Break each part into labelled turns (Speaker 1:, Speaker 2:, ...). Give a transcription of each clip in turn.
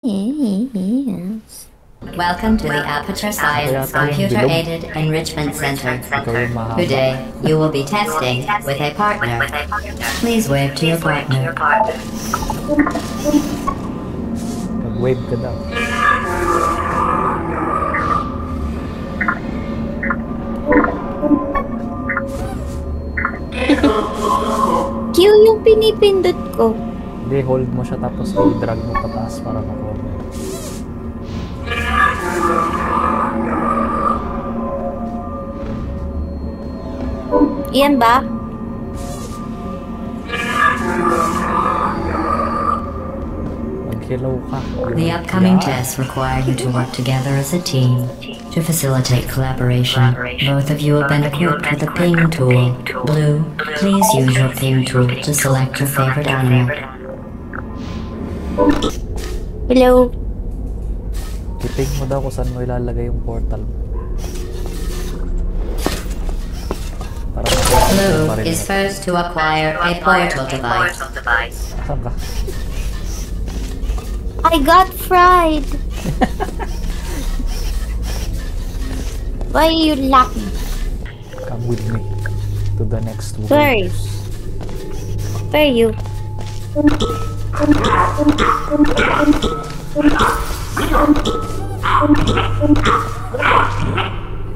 Speaker 1: Yes.
Speaker 2: Welcome to the Aperture Science Computer-Aided Enrichment Center. Today, you will be testing with a partner. Please wave to your partner.
Speaker 3: Mag-wave ka daw.
Speaker 1: Q yung pinipindot ko.
Speaker 3: Hindi, hold mo siya tapos i-drag mo pataas para makuha mo.
Speaker 1: Iyan ba?
Speaker 3: Mag-hello ka.
Speaker 2: The upcoming tests require you to work together as a team. To facilitate collaboration, both of you have been equipped with a ping tool. Blue, please use your ping tool to select your favorite animal.
Speaker 1: Hello?
Speaker 3: Titig mo daw kung saan mo ilalagay yung portal. Para
Speaker 2: Blue is first to acquire a portal device.
Speaker 3: Saan ka?
Speaker 1: I got fried. Why are you laughing?
Speaker 3: Come with me to the next one.
Speaker 1: Where? Where are you?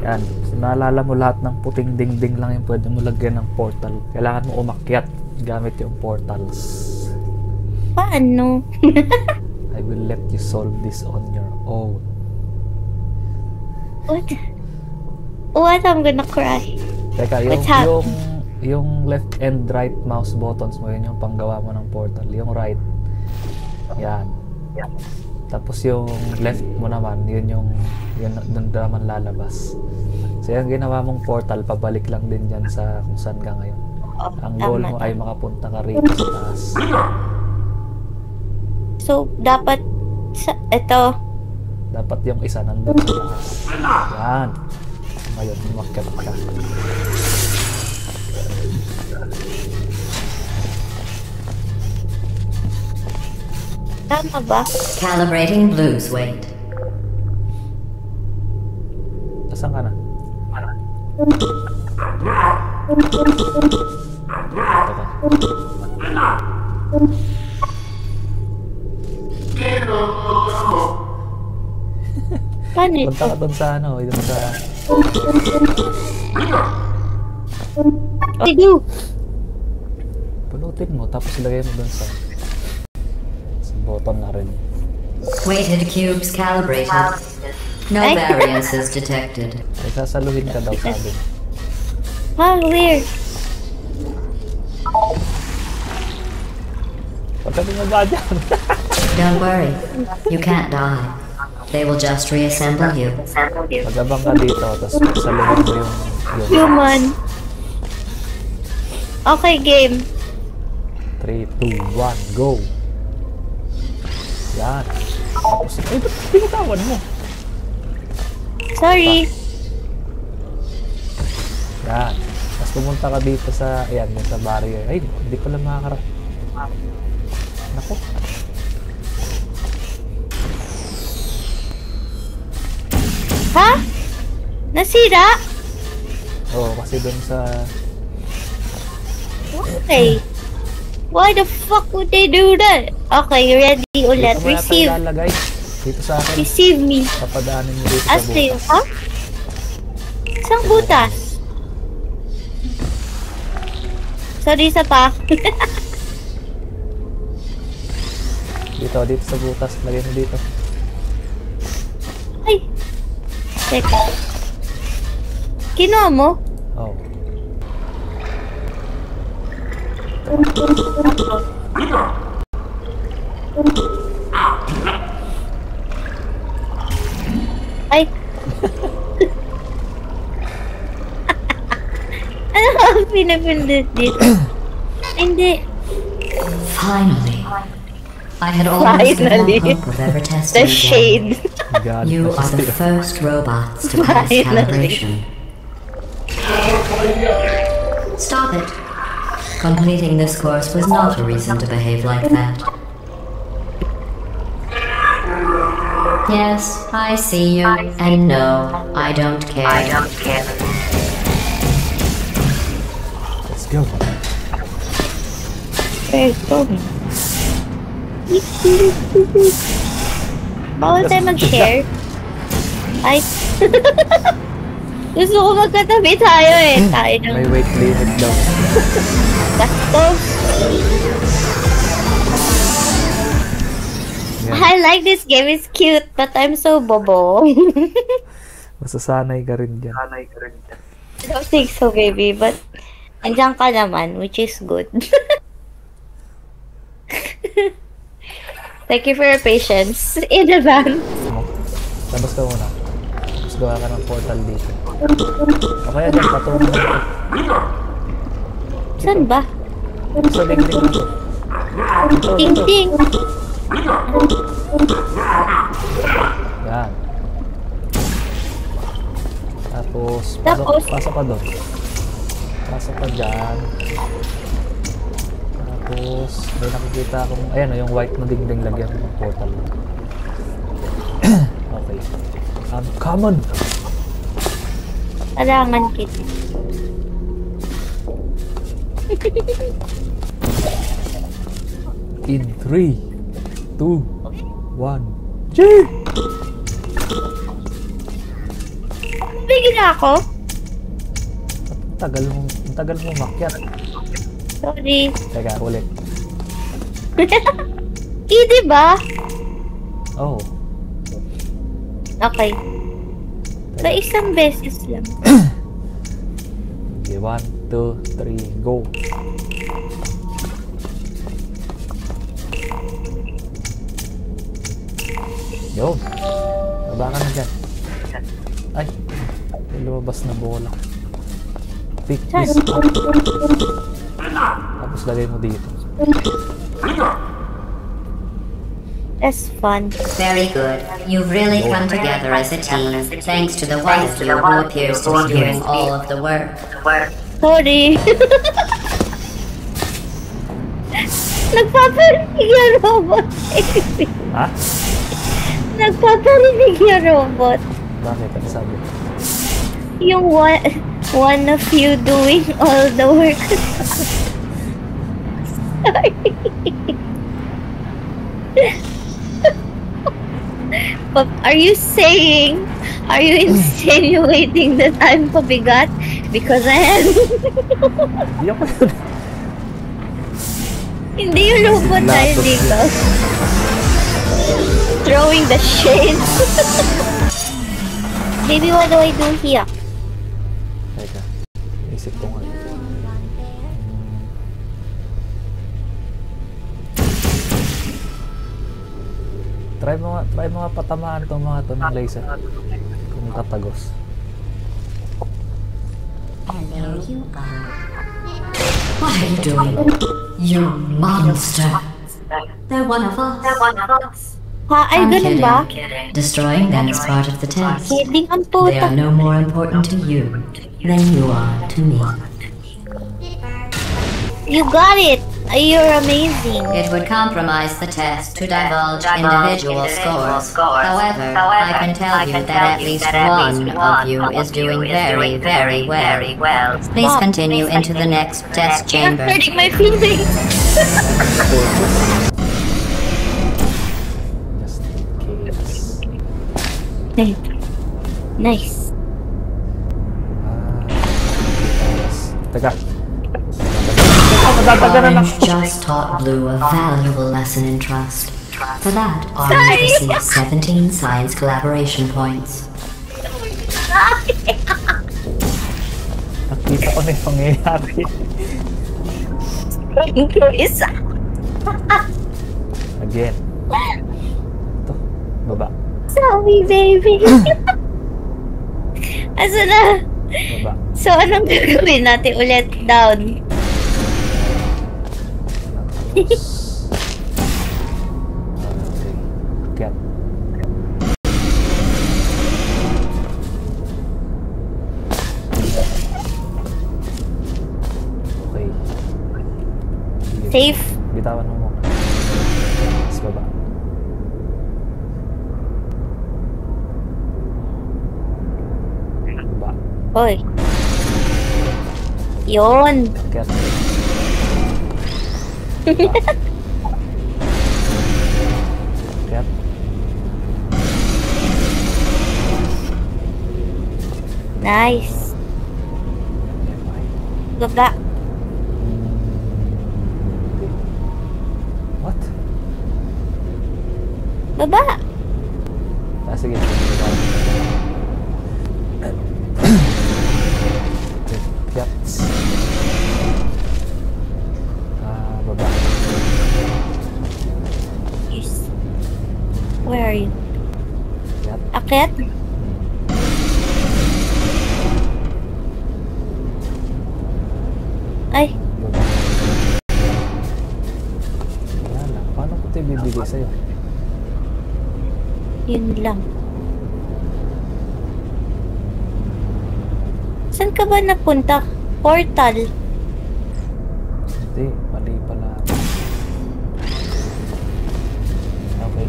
Speaker 3: Yan. So, naalala mo lahat ng puting dingding lang yung pwede mo lagyan ng portal. Kailangan mo umakyat gamit yung portals.
Speaker 1: Paano?
Speaker 3: I will let you solve this on your own.
Speaker 1: What? What? I'm gonna cry.
Speaker 3: Teka,
Speaker 1: What's happening?
Speaker 3: yung left and right mouse buttons mo, yun yung panggawa mo ng portal. Yung right, yan. Tapos yung left mo naman, yun doon naman lalabas. So yung ginawa mong portal, pabalik lang din dyan sa kung saan ka ngayon. Ang goal mo ay makapunta ka rito sa taas.
Speaker 1: So, dapat ito.
Speaker 3: Dapat yung isa nandun sa taas. Yan. Ngayon, umakyat ka.
Speaker 1: Tama ba?
Speaker 2: Calibrating Blue's weight.
Speaker 3: Nasaan ka na?
Speaker 1: Paano ito?
Speaker 3: Punta ka dun sa ano, dun sa...
Speaker 1: What do?
Speaker 3: Pulutin mo, tapos ilagay mo dun sa button na rin.
Speaker 2: Weighted cubes calibrated. No variances detected.
Speaker 3: Ay, sasaluhin ka daw sabi.
Speaker 1: Ah, weird.
Speaker 3: Huwag ka bumaba dyan.
Speaker 2: Don't worry, you can't die. They will just reassemble you.
Speaker 3: Magabang ka dito, tapos saluhin mo yung
Speaker 1: Human. Okay, game.
Speaker 3: 3, 2, 1, go! Yan. Tapos, ay, ba't pinitawan mo?
Speaker 1: Sorry.
Speaker 3: Yan. Tapos pumunta ka dito sa, ayan, yung sa barrier. Ay, hindi pala makakarap. Nako.
Speaker 1: Ha? Nasira?
Speaker 3: Oo, kasi dun sa...
Speaker 1: Okay. Why the fuck would they do that? Okay, ready ulit.
Speaker 3: Dito mo yata
Speaker 1: Receive.
Speaker 3: ilalagay. Dito sa akin.
Speaker 1: Receive me.
Speaker 3: Papadaanin mo dito sa
Speaker 1: Asli,
Speaker 3: butas.
Speaker 1: ha? Isang butas. Sorry sa pa.
Speaker 3: Dito sa butas. Lagay mo dito.
Speaker 1: Ay. Teka. Kinuha mo?
Speaker 3: Oo.
Speaker 1: Ay. Ano ba ang pinapindot dito? Hindi.
Speaker 2: Finally. I had almost given up
Speaker 1: Finally.
Speaker 2: hope of ever testing
Speaker 1: The
Speaker 2: again.
Speaker 1: shade.
Speaker 3: God,
Speaker 2: You are the first robots to pass
Speaker 1: Finally.
Speaker 2: calibration. Stop it. Completing this course was not a reason to behave like that. Yes, I see you, and no, I don't care.
Speaker 3: Let's go.
Speaker 1: Where is going? Bawal tayo mag-share. Ay. Gusto ko magkatabi tayo eh. Tayo ng
Speaker 3: May weight limit daw.
Speaker 1: gastos.
Speaker 3: Yan.
Speaker 1: I like this game. It's cute, but I'm so bobo.
Speaker 3: Masasanay ka rin dyan.
Speaker 1: I don't think so, baby, but andyan ka naman, which is good. Thank you for your patience in advance.
Speaker 3: Labas ka muna. Tapos gawa ka ng portal dito. O kaya dyan, patungan mo ito.
Speaker 1: Saan ba?
Speaker 3: Sa dingding na ito.
Speaker 1: Ting-ting.
Speaker 3: Yan. Tapos, pasok ka doon. Pasok ka dyan. Tapos, may nakikita akong, ayan o, yung white na dingding lagyan ng portal. Okay. Uncommon!
Speaker 1: Kailangan kita.
Speaker 3: In 3, 2, 1, G!
Speaker 1: Bigyan na ako.
Speaker 3: Ang tagal mo makyat.
Speaker 1: Sorry.
Speaker 3: Teka, ulit.
Speaker 1: Diba?
Speaker 3: Oh.
Speaker 1: Okay. Sa isang beses lang.
Speaker 3: Okay, 1, 2, 3, go. Yun. Baba ka na dyan. Ay. May lumabas na bola. Pick this up. Tapos lagay mo dito.
Speaker 1: That's fun.
Speaker 2: Very good. You've really come together as a team, thanks to the one of you who appears to be doing all of the work.
Speaker 1: Sorry. Nagpaparinig yung robot.
Speaker 3: Ha?
Speaker 1: Nagpaparinig yung robot.
Speaker 3: Bakit? Ano sabi?
Speaker 1: Yung one of you doing all the work. Sorry. But are you insinuating that I'm pabigat? Because I am.
Speaker 3: Hindi ako yun.
Speaker 1: Hindi yung robot na hindi ko. Throwing the shade. Baby, what do I do here?
Speaker 3: Teka. Isip ko nga. Try mo nga patamaan itong mga to ng laser. Kung katagos.
Speaker 2: And there you are. What are you doing? You monster! They're one of us.
Speaker 1: Ha? Ay,
Speaker 2: I'm
Speaker 1: ganun ba?
Speaker 2: Destroying them is part of the test.
Speaker 1: Kidding ang
Speaker 2: They
Speaker 1: puta.
Speaker 2: are no more important to you than you are to me.
Speaker 1: You got it! You're amazing.
Speaker 2: It would compromise the test to divulge individual scores. However, I can tell you that at least one of you is doing very, very well. Please continue into the next test
Speaker 1: You're
Speaker 2: chamber.
Speaker 1: hurting my feelings.
Speaker 3: Just in case.
Speaker 1: Nice.
Speaker 3: Teka.
Speaker 2: Orange just taught Blue a valuable lesson in trust. For that, Orange receives 17 science collaboration points.
Speaker 3: Nakita ko na yung pangyayari.
Speaker 1: Isa.
Speaker 3: Again. Ito. Baba.
Speaker 1: Sorry, baby. Asa na?
Speaker 3: Baba.
Speaker 1: So, anong gagawin natin ulit? Down.
Speaker 3: Okay. Get. Okay.
Speaker 1: Safe.
Speaker 3: Bitawan mo muna. Tapos baba.
Speaker 1: Hoy. Yun.
Speaker 3: Akyat. Akyat.
Speaker 1: Nice. Baba.
Speaker 3: What?
Speaker 1: Baba.
Speaker 3: Ah, sige. Yaps. Baba.
Speaker 1: Yes. Where are you?
Speaker 3: Yap.
Speaker 1: Akyat? Ay,
Speaker 3: Baba. Wala lang. Paano ko ito ibibigay sa'yo?
Speaker 1: yun lang. Saan ka ba napunta? Portal.
Speaker 3: Hindi. Mali pala. Okay.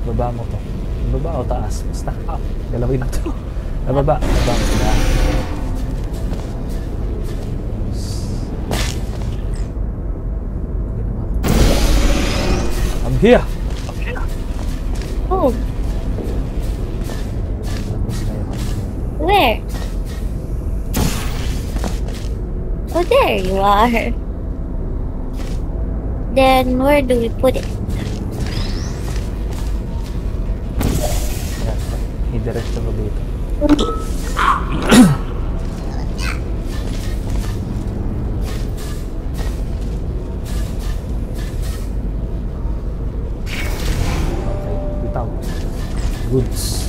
Speaker 3: Baba mo to. Baba o taas? Basta. Galawin na to. Baba. Baba. Yan. I'm here!
Speaker 1: Oh,
Speaker 3: Tapos ngayon.
Speaker 1: where? Oh, there you are. Then, where do we put it?
Speaker 3: Yan. I-diretso ko dito. Okay. Bitaw. Goods.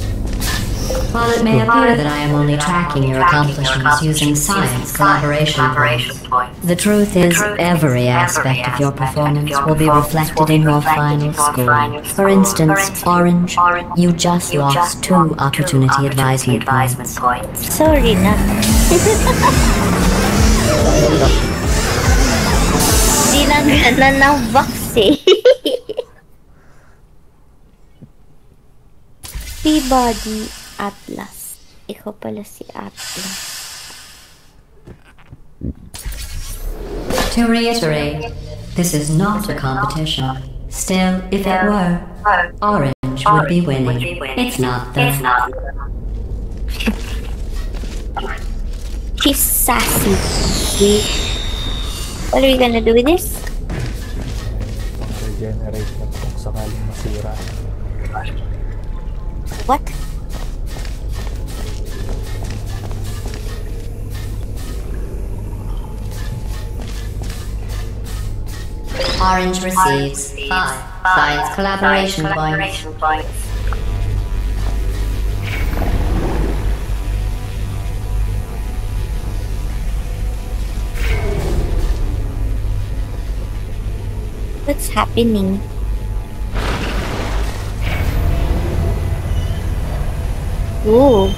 Speaker 2: While it may appear that I am only tracking your accomplishments using science collaboration points, the truth is every aspect of your performance will be reflected in your final score. For instance, Orange, you just lost 2 opportunity advisement points.
Speaker 1: Sorry na. Di na gana ng box eh. Peabody Atlas. Ikaw pala si Atlas.
Speaker 2: To reiterate, this is not a competition. Still, if it were, Orange would be winning. It's not though.
Speaker 1: She's sassy. What are you gonna do with this?
Speaker 3: Pang-regenerate lang kung sakaling masira.
Speaker 1: What?
Speaker 2: Orange receives 5 science collaboration points.
Speaker 1: What's happening? Ooh.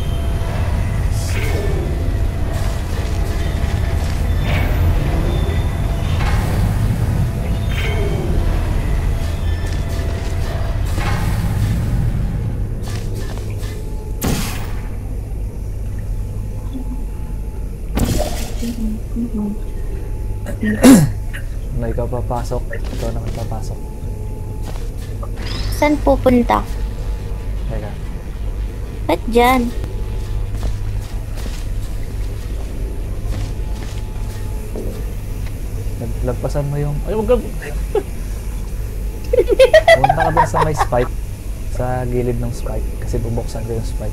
Speaker 3: Na ikaw papasok, ikaw naman papasok.
Speaker 1: Saan pupunta?
Speaker 3: Teka.
Speaker 1: Ba't dyan?
Speaker 3: Lagpasan mo yung... Ay, wag ka... Punta ka dun sa may spike. Sa gilid ng spike. Kasi bubuksan ko yung spike.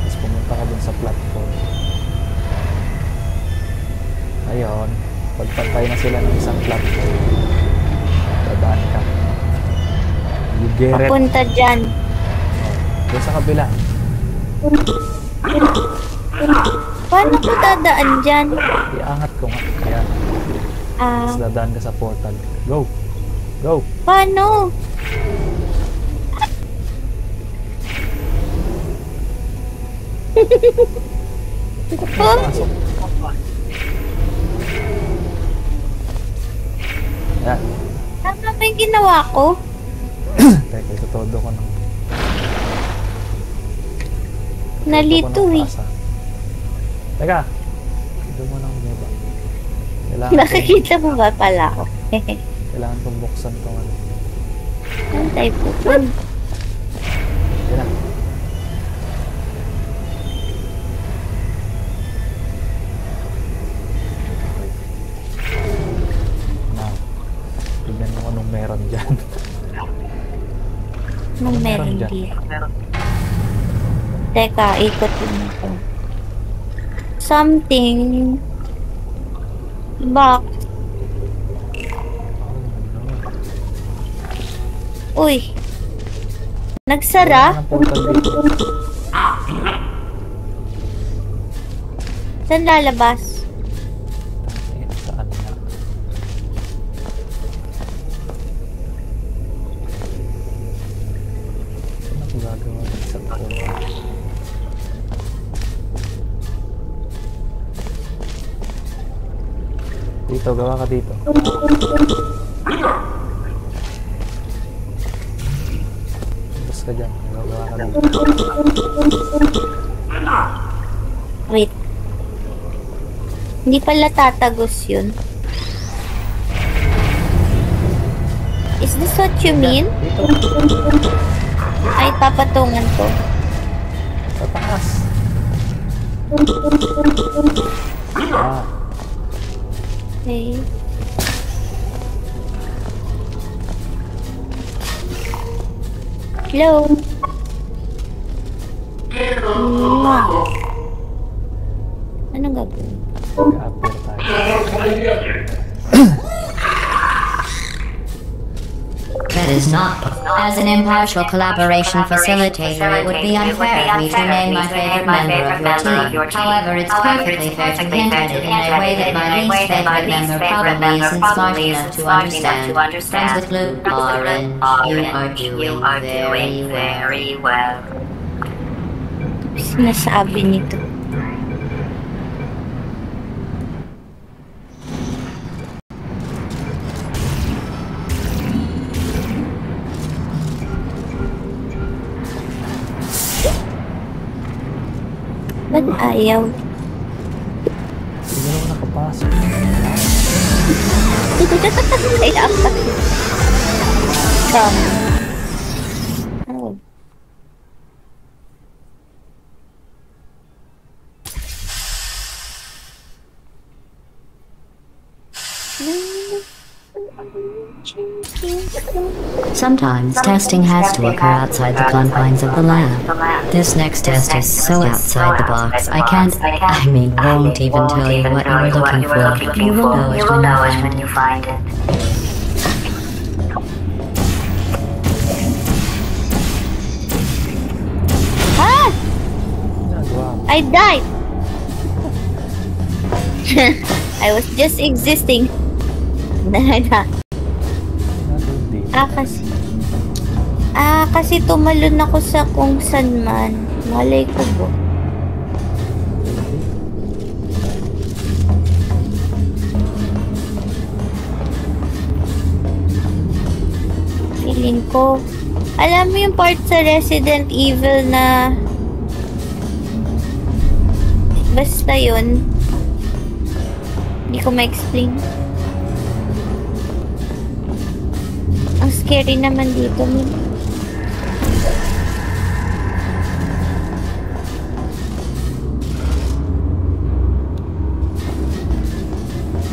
Speaker 3: Tapos pumunta ka dun sa platform. Ayun. Pagpantay na sila ng isang platform. Dadaan ka. You get it?
Speaker 1: Papunta dyan.
Speaker 3: Doon sa kabila.
Speaker 1: Paano ko dadaan dyan?
Speaker 3: Iangat ko nga. Ayan. Tapos dadaan ka sa portal. Go! Go!
Speaker 1: Paano?
Speaker 3: Pasok. Ayan.
Speaker 1: Tama ba yung ginawa ko?
Speaker 3: Teka, itutodo ko ng...
Speaker 1: Nalito eh.
Speaker 3: Teka. Doon mo nang baba.
Speaker 1: Nakikita mo ba pala ako?
Speaker 3: Kailangan kong buksan itong ano.
Speaker 1: Saan tayo pupun?
Speaker 3: Yan na. Now, tignan mo anong meron dyan.
Speaker 1: Anong meron
Speaker 3: dyan?
Speaker 1: dito? Teka, ikot din ako. Something. Box. Uy. Nagsara?
Speaker 3: Ang portal dito.
Speaker 1: Saan lalabas?
Speaker 3: Saan nga? Saan ako gagawa sa taon? Dito, gawa ka dito. Bus ka dyan, gawa ka dito.
Speaker 1: Wait. Hindi pala tatagos yun. Is this what you mean?
Speaker 3: Dito,
Speaker 1: Ay, papatungan ko.
Speaker 3: sa taas. Ah,
Speaker 1: Okay. Hello? Anong gagawin?
Speaker 3: mag-appear tayo.
Speaker 2: That is not. As an impartial collaboration facilitator, it would be unfair of me to name my favorite member of your team. However, it's perfectly fair to hint at it in a way that my least favorite member probably isn't smart enough to understand. Friends with Blue, Orange, you are doing very well.
Speaker 1: Sinasabi nito. Ba't ayaw?
Speaker 3: Hindi naman nakapasok.
Speaker 1: Kaya pa. Oh.
Speaker 2: Sometimes testing has to occur outside the confines of the lab. This next test is so outside the box, I won't even tell you what you were looking for. You will know it when you find it.
Speaker 1: Ah!
Speaker 3: Wow.
Speaker 1: I died! I was just existing. Then I died. Kasi tumalon ako sa kung san man. Malay ko po. Feeling ko. Alam mo yung part sa Resident Evil na basta yun. Hindi ko ma-explain. Ang scary naman dito.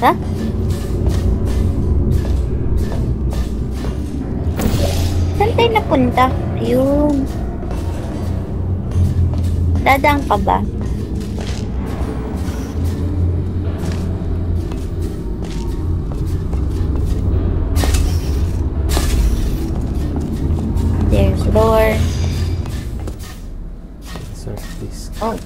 Speaker 1: Ha? Saan tayo napunta? Ayun. Dadaan ka ba? There's door.
Speaker 3: Insert this.
Speaker 1: Oh.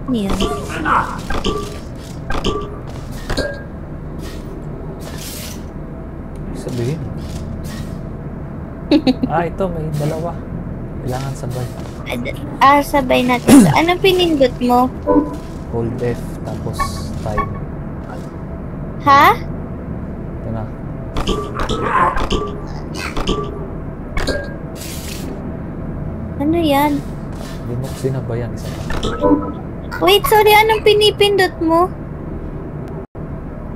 Speaker 1: Yan.
Speaker 3: Sabihin. Ito may dalawa. Kailangan sabay.
Speaker 1: Sabay natin. Ano pinindot mo?
Speaker 3: Hold F tapos time.
Speaker 1: Ha?
Speaker 3: Ito na.
Speaker 1: Ano yan?
Speaker 3: Hindi mo sinabayan. Isa pa.
Speaker 1: Wait, sorry. Anong pinipindot mo?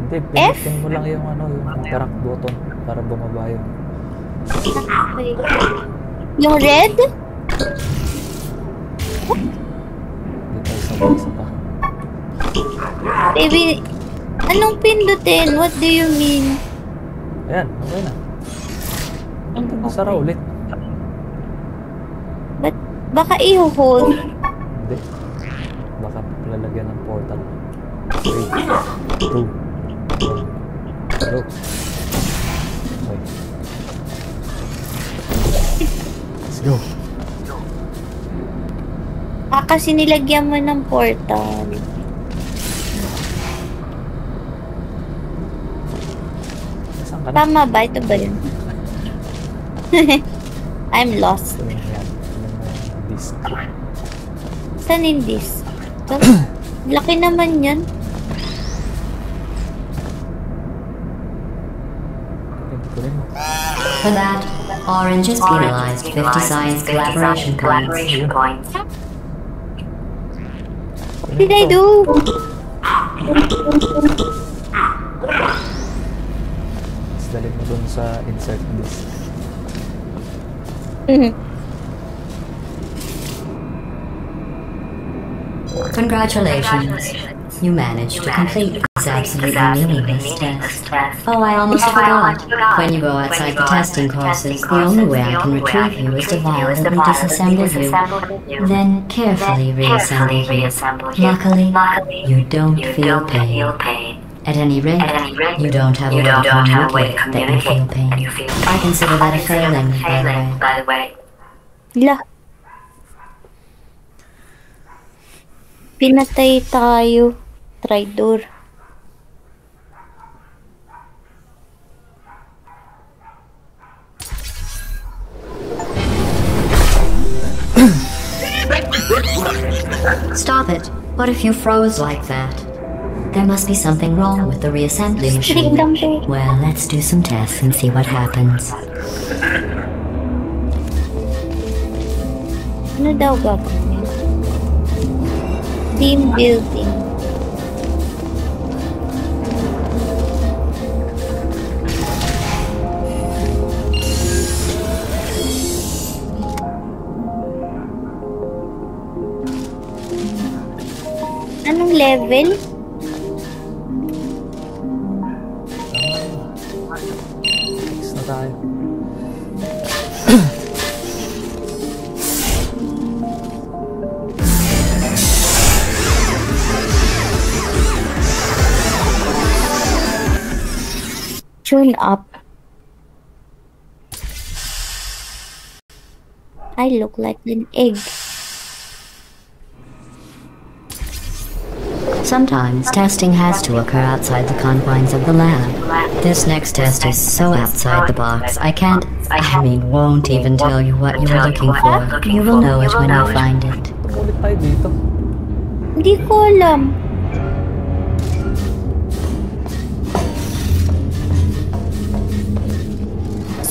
Speaker 3: Hindi, pinutin mo lang yung ano, yung interact button para bumaba yun.
Speaker 1: Okay. Yung red?
Speaker 3: Dito isa pa.
Speaker 1: Baby, anong pindutin? What do you mean?
Speaker 3: Ayan, okay na. Sara ulit.
Speaker 1: But, baka i-hold.
Speaker 3: Hindi. Baka lalagyan ng portal. 3, 2, 1, go. Okay. Let's go.
Speaker 1: Kasi nilagyan mo ng portal.
Speaker 3: Saan ka na?
Speaker 1: Tama ba? Ito ba yun? I'm lost.
Speaker 3: Ito yung yan. Yung disc.
Speaker 1: Saan in this? So, laki naman yan.
Speaker 3: Kunin mo.
Speaker 2: For that, Orange is penalized 50 science collaboration points.
Speaker 1: What did I do?
Speaker 3: Tapos dalhin mo dun sa insert disc.
Speaker 2: Congratulations. You managed to complete this absolutely meaningless test. Oh, I almost forgot. When you go outside the testing courses, the only way I can retrieve you is to violently disassemble you, then carefully reassemble you. Luckily, you don't feel pain. At any rate, you don't have a way to communicate that you feel pain. I consider that a failing, by the way.
Speaker 1: La. Pinatay tayo. Traidor.
Speaker 2: Stop it. What if you froze like that? There must be something wrong with the reassembly machine. Well, let's do some tests and see what happens.
Speaker 1: Ano daw gagawin? Team building. Anong level?
Speaker 3: Next na tayo.
Speaker 1: Tune up. I look like an egg.
Speaker 2: Sometimes testing has to occur outside the confines of the lab. This next test is so outside the box, won't even tell you what you are looking for. You will know it when you find it.
Speaker 3: Ulit tayo dito.
Speaker 1: Hindi ko alam.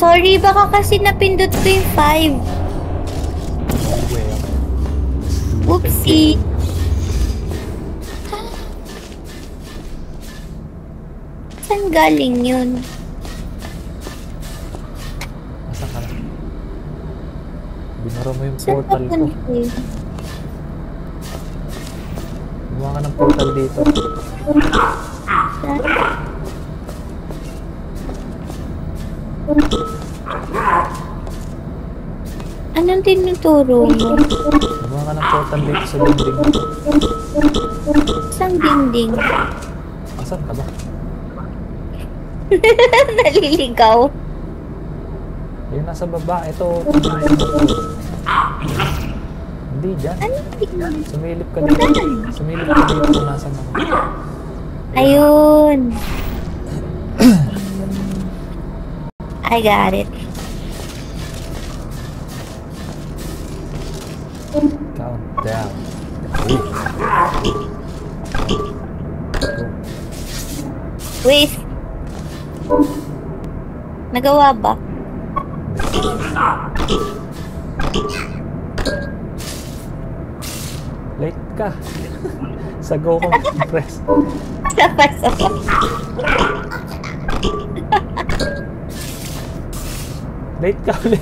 Speaker 1: Sorry, baka kasi napindot ko yung 5. Oopsie. Saan galing yun?
Speaker 3: Asa ka na? Binara mo yung
Speaker 1: Saan
Speaker 3: portal ko.
Speaker 1: papunta yun?
Speaker 3: Gumawa ka ng portal dito.
Speaker 1: Anong tinuturo mo?
Speaker 3: Gumawa ka ng portal dito sa dingding.
Speaker 1: Saan dingding?
Speaker 3: Asan ka ba?
Speaker 1: Naliligaw.
Speaker 3: Yung nasa baba, ito. Hindi dyan.
Speaker 1: Anong tingnan?
Speaker 3: Sumilip ka dito. Sumilip ka dito kung nasan ako.
Speaker 1: Ayun. I got it.
Speaker 3: Count down. 3, 2, 1.
Speaker 1: Wait. Nagawa ba?
Speaker 3: Late ka. Sa go ko press.
Speaker 1: Sabay.
Speaker 3: Late ka ulit.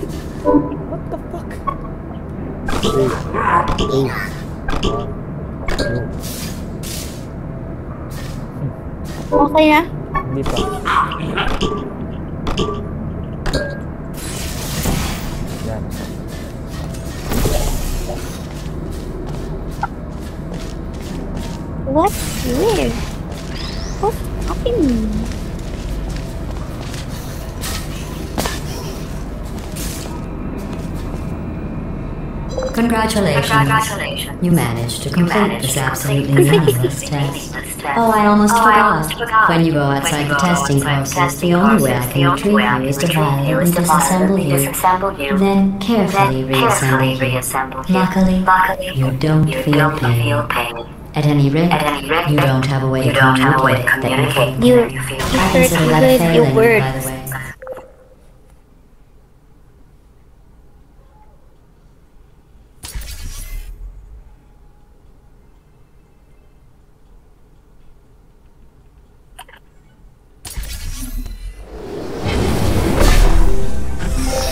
Speaker 3: What the fuck? 3, 2, 1, go.
Speaker 1: Okay na?
Speaker 3: Hindi pa. Yan.
Speaker 1: What? Weird. What's happening?
Speaker 2: Congratulations. You managed to complete this absolutely meaningless test. Oh, I almost forgot. When you go outside the testing process, the only way I can retrieve you is to violently disassemble you, then carefully reassemble you. Luckily, you don't feel pain. At any rate, you don't have a way to communicate that you feel. I consider that a failing, by the way.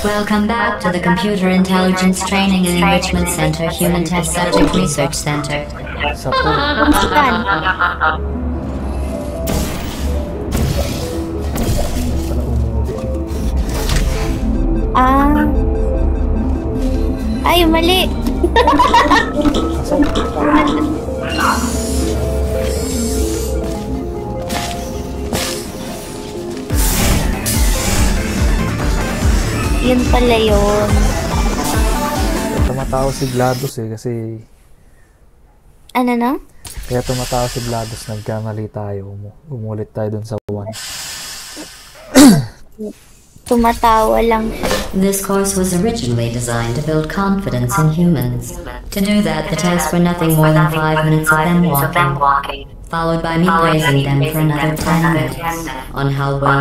Speaker 2: Welcome back to the Computer Intelligence Training and Enrichment Center Human Test Subject Research Center.
Speaker 3: Sa po.
Speaker 1: Saan?
Speaker 3: Para umuli.
Speaker 1: Ay, mali. Yun pala yun.
Speaker 3: Tumatawa si GLaDOS kasi
Speaker 1: Ano na?
Speaker 3: kaya tumatawa si GLaDOS, nagkamali tayo. Umulit tayo dun sa 1.
Speaker 1: Tumatawa lang siya.
Speaker 2: This course was originally designed to build confidence in humans. To do that, the tests were nothing more than 5 minutes of them walking, followed by me praising them for another 10 minutes on how well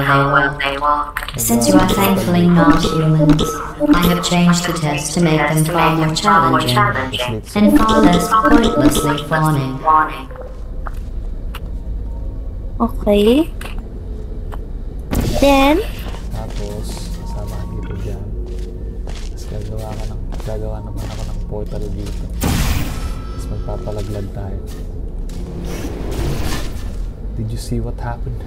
Speaker 2: they walked. Since you are thankfully not humans, I have changed the test to make them far more challenging and far less pointlessly fawning.
Speaker 1: Okay. Then,
Speaker 3: Tapos, sasamahan dito dyan. Tapos gagawa naman ako ng portal dito. Tapos magpapalaglag tayo. Did you see what happened?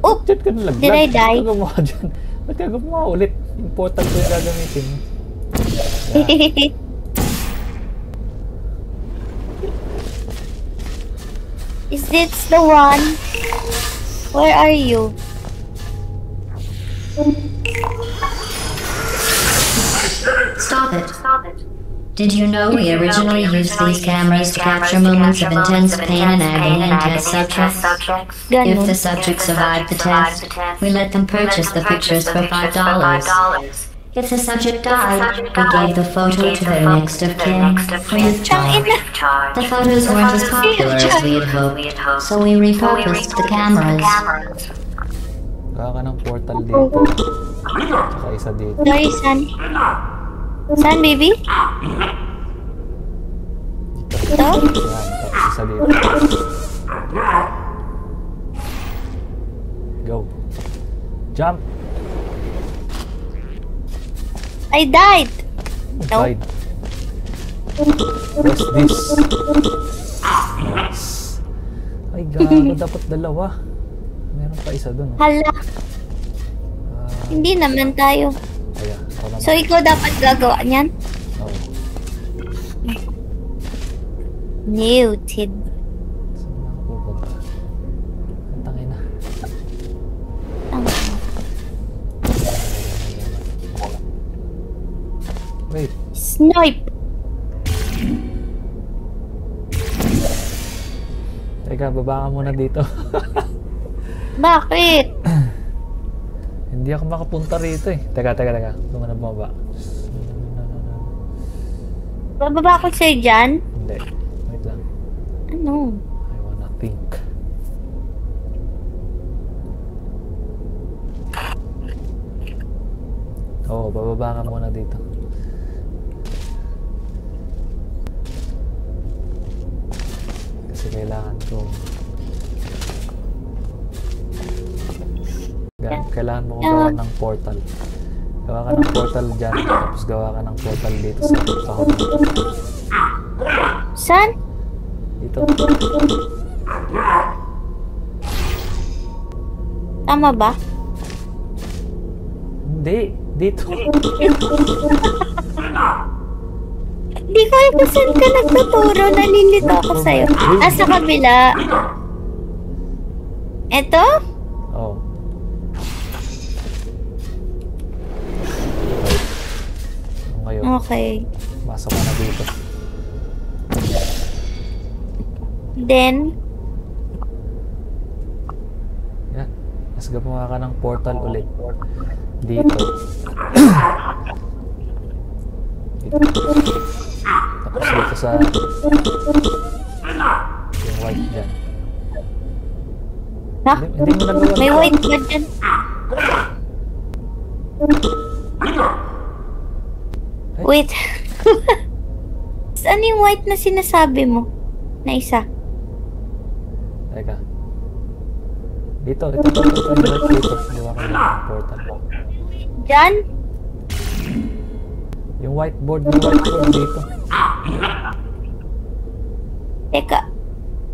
Speaker 1: oh!
Speaker 3: Diyan ka nalaglag.
Speaker 1: Did I die?
Speaker 3: Nagagawa ka dyan. Nagagawa ulit. Yung portal ko yung gagamitin. Yan.
Speaker 1: Is this the one? Where are you?
Speaker 2: Stop it. Did you know we originally used these cameras to capture moments of intense pain and agony in test subjects? If the subjects survived the test, we let them purchase the pictures for $5. If the subject died, we gave the photo to their next of kin, free of charge. The photos weren't as popular as we had hoped, so we repurposed the cameras.
Speaker 3: Gawa ka ng portal dito. Saka isa dito.
Speaker 1: Sorry, son. Son, baby? Ito?
Speaker 3: Yan. Tapos isa dito. Go. Jump.
Speaker 1: I died! No.
Speaker 3: Died. Press this. Nice. Ay, gago. Dapat dalawa. Meron pa isa dun. Oh.
Speaker 1: Hala, hindi naman tayo.
Speaker 3: Kaya, ako naman.
Speaker 1: So, ikaw dapat gagawa niyan?
Speaker 3: Oo.
Speaker 1: Muted.
Speaker 3: Saan na ako pupunta? Ang tangin na. Wait.
Speaker 1: Snipe!
Speaker 3: Teka, baba ka muna dito.
Speaker 1: Bakit?
Speaker 3: Hindi ako makapunta rito eh. Teka. Gusto mo na bumaba.
Speaker 1: Bababa ko sa'yo dyan?
Speaker 3: Hindi. Wait lang.
Speaker 1: Ano?
Speaker 3: I wanna think. Oo, bababa ka muna dito. Kasi kailangan ko... Kailangan mo gawa ng portal. Gawa ka ng portal dyan, tapos gawa ka ng portal dito sa kahon.
Speaker 1: Saan?
Speaker 3: Dito.
Speaker 1: Tama ba?
Speaker 3: Hindi, dito.
Speaker 1: Hindi ko alam kung saan ka nagtuturo. Nalilito ako sa'yo. Sa kabila. Eto?
Speaker 3: Oo. Ngayon,
Speaker 1: Okay.
Speaker 3: pasok ka na dito.
Speaker 1: Then,
Speaker 3: Yan. Tapos gumawa ka ng portal ulit. Dito. Tapos dito sa yung white dyan.
Speaker 1: ha?
Speaker 3: Hindi mo nagawa.
Speaker 1: May white ba dyan? Wait. Saan yung white na sinasabi mo? Na isa?
Speaker 3: Teka. Dito. Dito. Gawa ka ng portal.
Speaker 1: Dyan?
Speaker 3: Yung whiteboard dito.
Speaker 1: Teka.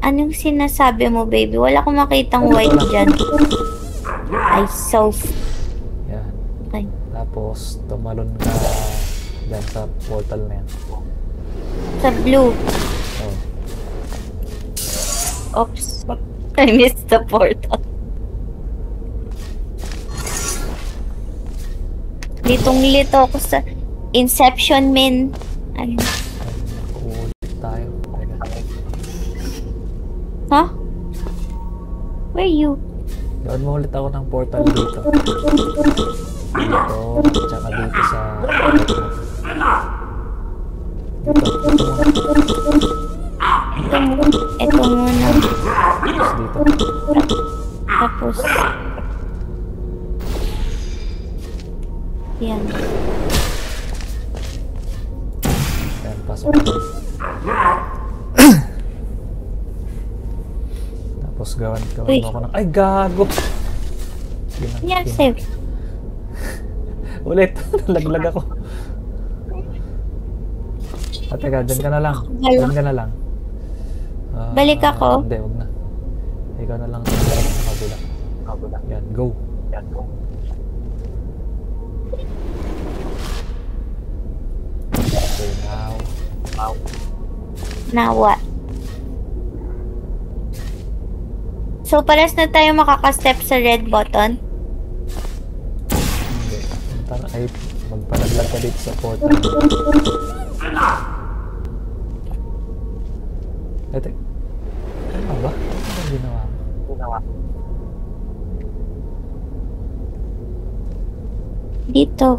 Speaker 1: Anong sinasabi mo, baby? Wala akong makitang white dyan. Ay, so...
Speaker 3: Yan.
Speaker 1: Okay.
Speaker 3: Tapos, tumalon ka dyan sa portal na yan.
Speaker 1: Sa blue.
Speaker 3: Oh.
Speaker 1: Oops. I missed the portal. Litong-lito ako sa Inception, men. Ayun.
Speaker 3: Uulit tayo. Teka.
Speaker 1: Huh? Where you?
Speaker 3: Gawin mo ulit ako ng portal dito. Dito, tsaka dito sa...
Speaker 1: Ito muna.
Speaker 3: Tapos dito.
Speaker 1: Tapos... Yan.
Speaker 3: Ayan, pasok ko. Tapos gawin
Speaker 1: Uy.
Speaker 3: mo ako ng... Ay, gago!
Speaker 1: Yan, save.
Speaker 3: Ulit, nalaglag ako. Teka, dyan ka na lang. Dyan ka na lang.
Speaker 1: Balik ako?
Speaker 3: Hindi, wag na. Ikaw na lang sa kabila. Yan, go. Okay, now.
Speaker 1: Now what? So, pares na tayo makaka-step sa red button.
Speaker 3: Hindi. Ay, magpalaglag ka dito sa portal. Ito. Ano ba? Ano ang ginawa mo?
Speaker 1: Dito.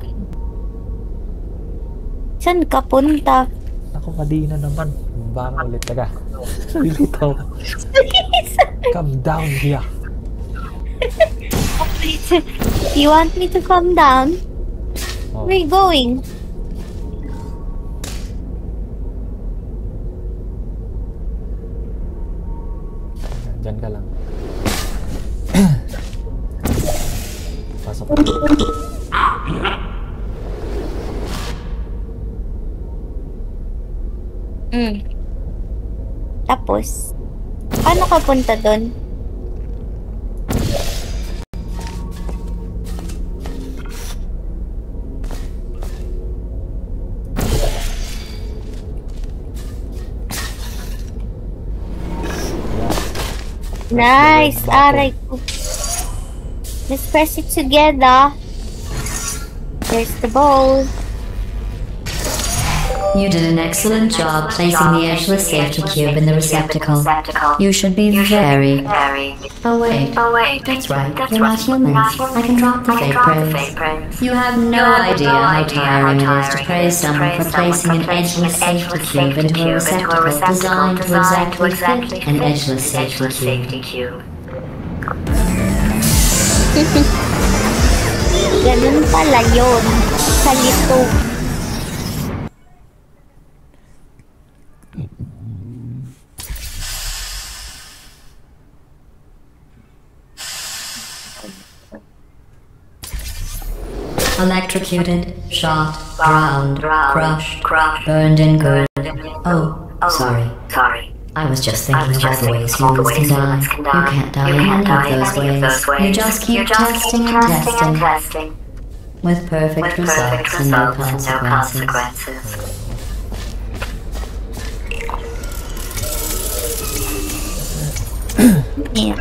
Speaker 1: Saan ka punta?
Speaker 3: Ako, kadina naman. Baka ulit. Taga. Nalilito. Come down here.
Speaker 1: You want me to come down?
Speaker 3: Oh.
Speaker 1: Where are you going?
Speaker 3: Diyan ka lang. Pasok ka.
Speaker 1: Tapos, paano ka punta doon? Nice! Aray ko. Let's press it together. There's the bowl.
Speaker 2: You did an excellent job placing the edgeless safety cube in the receptacle. You should be very... Oh wait, that's right, you're not humans. I can drop the fake praise. You have no idea how tiring it is to praise someone for placing an edgeless safety cube into a receptacle designed to exactly fit an edgeless safety cube.
Speaker 1: Ganun pala yun. Salito.
Speaker 2: Electrocuted, shot, drowned, crushed, burned in good. Oh, sorry. I was just thinking of all the ways humans can die. You can't die in any of those ways. You just keep testing and testing. With perfect results and no consequences.
Speaker 1: Yeah.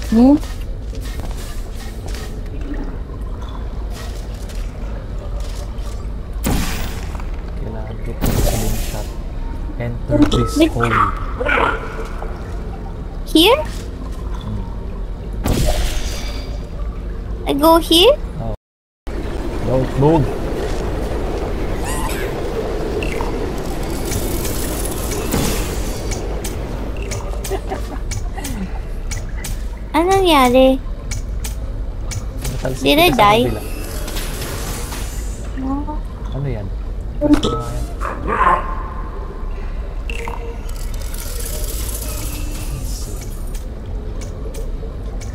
Speaker 1: Hmm?
Speaker 3: Kailangan ko ng slingshot. Enter this hole.
Speaker 1: Here? I go here?
Speaker 3: Oh. Don't move.
Speaker 1: Ano nangyari?
Speaker 3: Natalsik
Speaker 1: Did I
Speaker 3: kita sa
Speaker 1: die?
Speaker 3: kabila.
Speaker 1: Oh.
Speaker 3: Ano yan? Press ko nga yan. Let's see.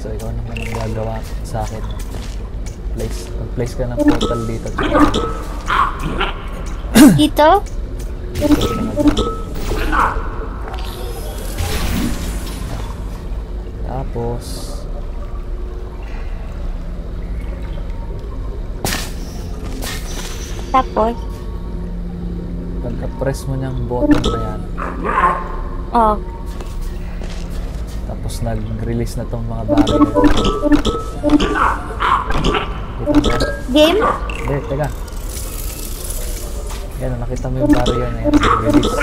Speaker 3: So, ikaw naman ang gagawa sa akin. Mag-place ka ng portal dito.
Speaker 1: Dito?
Speaker 3: Tapos pagka-press mo niyang button na yan,
Speaker 1: Oh.
Speaker 3: tapos nag-release na tong mga barrier.
Speaker 1: Game?
Speaker 3: Hindi, teka. Yan, nakita mo yung barrier na yan. Release.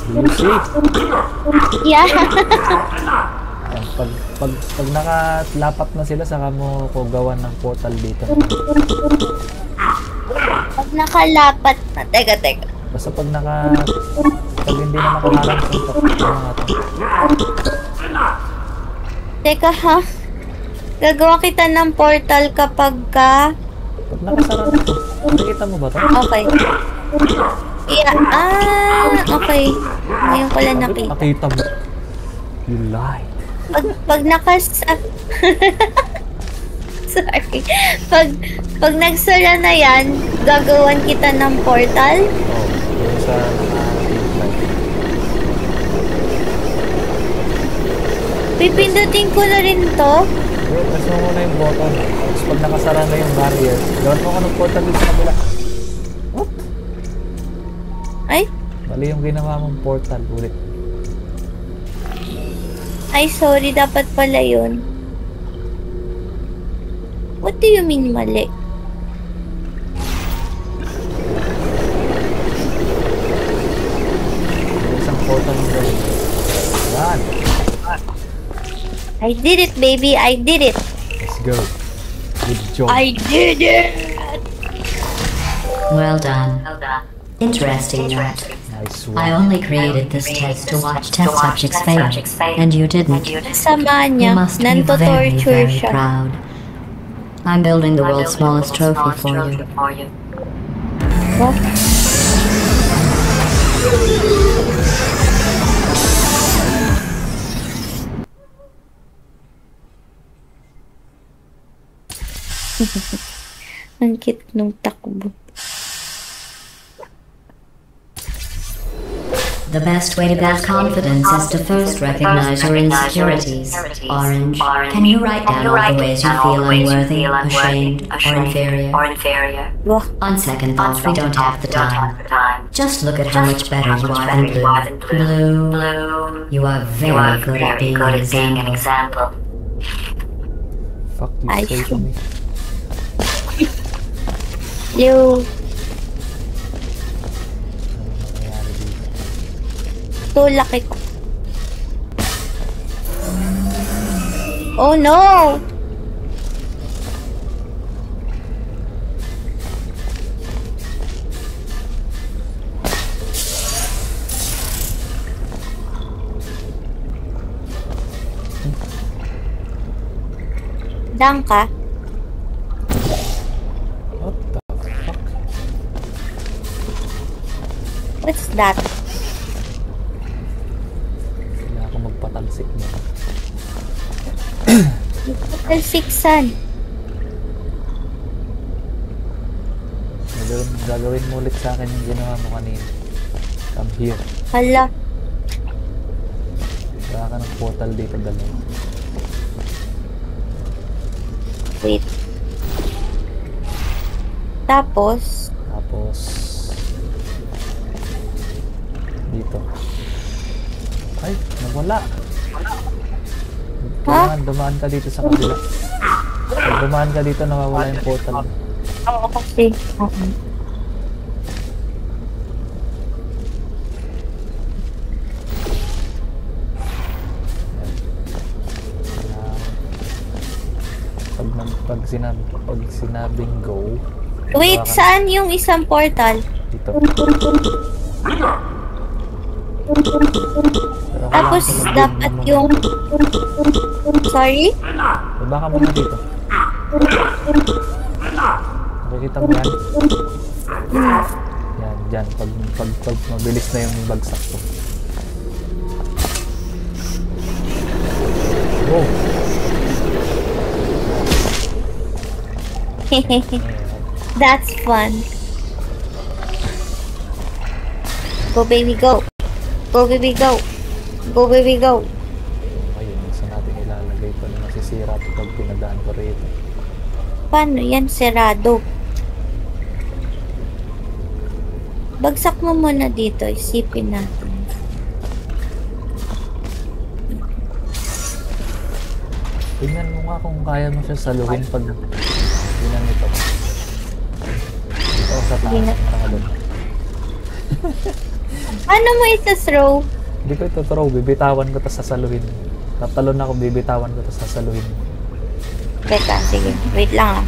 Speaker 3: Do you see?
Speaker 1: Yeah.
Speaker 3: Yan, pag nakalapat na sila, saka mo ko gawan ng portal dito.
Speaker 1: Pag nakalapat na. Teka.
Speaker 3: Basta pag hindi na makaharang sa mga to.
Speaker 1: Teka ha. Gagawa kita ng portal kapag ka...
Speaker 3: Pag nakasara na to, nakikita mo ba to?
Speaker 1: Okay. Yeah. Okay. Ngayon ko lang nakita.
Speaker 3: Nakita mo. You lied.
Speaker 1: Pag Sorry. Pag nagsara na yan, gagawan kita ng portal.
Speaker 3: Oh, yung sa naka-light.
Speaker 1: Pipindutin ko na rin to.
Speaker 3: Wait, press mo muna yung button. Tapos pag nakasara na yung barrier, gawin mo ka ng portal dito sa kabila. What?
Speaker 1: Ay?
Speaker 3: Mali yung ginawa mong portal ulit.
Speaker 1: Ay, sorry. Dapat pala yun. What do you mean mali?
Speaker 3: Yung isang portal mo gawin. Yan.
Speaker 1: I did it, baby. I did it.
Speaker 3: Let's go. Good job.
Speaker 1: I did it.
Speaker 2: Well done. Interesting that.
Speaker 3: Nice
Speaker 2: I
Speaker 3: one.
Speaker 2: only created this test to watch test subjects fail, and you didn't.
Speaker 1: Sama
Speaker 2: You
Speaker 1: niya.
Speaker 2: must be very,
Speaker 1: Nanto-torture
Speaker 2: very
Speaker 1: siya.
Speaker 2: proud. I'm building the world's smallest trophy for you.
Speaker 1: What? Ang cute nung takbo.
Speaker 2: The best way to build confidence is to first recognize your insecurities. Orange, can you write down all the ways you feel unworthy, ashamed, or inferior?
Speaker 1: Wah,
Speaker 2: On second thought, we don't have the time. Just look at how much better you are than Blue. Blue, you are very good at being an example.
Speaker 3: Fuck you,
Speaker 1: I
Speaker 3: say to me.
Speaker 1: Leo.
Speaker 3: Ano nangyayari dito?
Speaker 1: To laki ko. Oh no! Dang ka?
Speaker 3: What the fuck?
Speaker 1: What's that?
Speaker 3: Kailangan ako magpatalsik mo.
Speaker 1: Talsiksan.
Speaker 3: Gagawin mo ulit sa akin yung ginawa mo kanina. Come here.
Speaker 1: Hala.
Speaker 3: Wala ka ng portal dito, dalawa.
Speaker 1: Wait. Tapos,
Speaker 3: dito. Ay, nawala.
Speaker 1: Ha?
Speaker 3: Dumaan ka dito sa kabila. Pag dumaan ka dito, nawawala yung portal.
Speaker 1: oo kasi.
Speaker 3: Pag sinabing go.
Speaker 1: Wait, saan yung isang portal?
Speaker 3: Dito.
Speaker 1: Tapos, dapat yung... Sorry?
Speaker 3: Baba ka muna dito. Nakikita mo yan? Yan, dyan. Pag mabilis na yung bagsak ko. Oh!
Speaker 1: That's fun. Go baby go. Go baby go. Go baby go.
Speaker 3: Ayun, saan natin ilalagay pa na masisira ito pag pinadaan ko rito.
Speaker 1: Paano yan serado? Bagsak mo muna dito. Isipin natin.
Speaker 3: Tingnan mo nga kung kaya mo siya saluhin pag ginanito. Ito sa taas. Nakadun.
Speaker 1: Ano mo ita-throw?
Speaker 3: Hindi ko ito throw. Bibitawan ko ito sasaluhin. Tatalon ako, bibitawan ko ito sasaluhin.
Speaker 1: Teka, sige. Wait lang.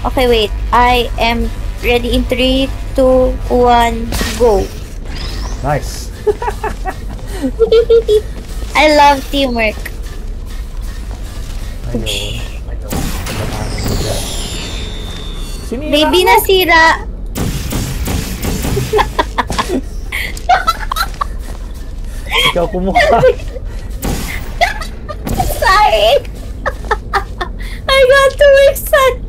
Speaker 1: Okay, wait. I am ready in 3, 2, 1, go.
Speaker 3: Nice!
Speaker 1: I love teamwork.
Speaker 3: Ayun. Sinira
Speaker 1: Baby
Speaker 3: mo.
Speaker 1: nasira.
Speaker 3: Ikaw kumuha.
Speaker 1: Sorry. I got too excited.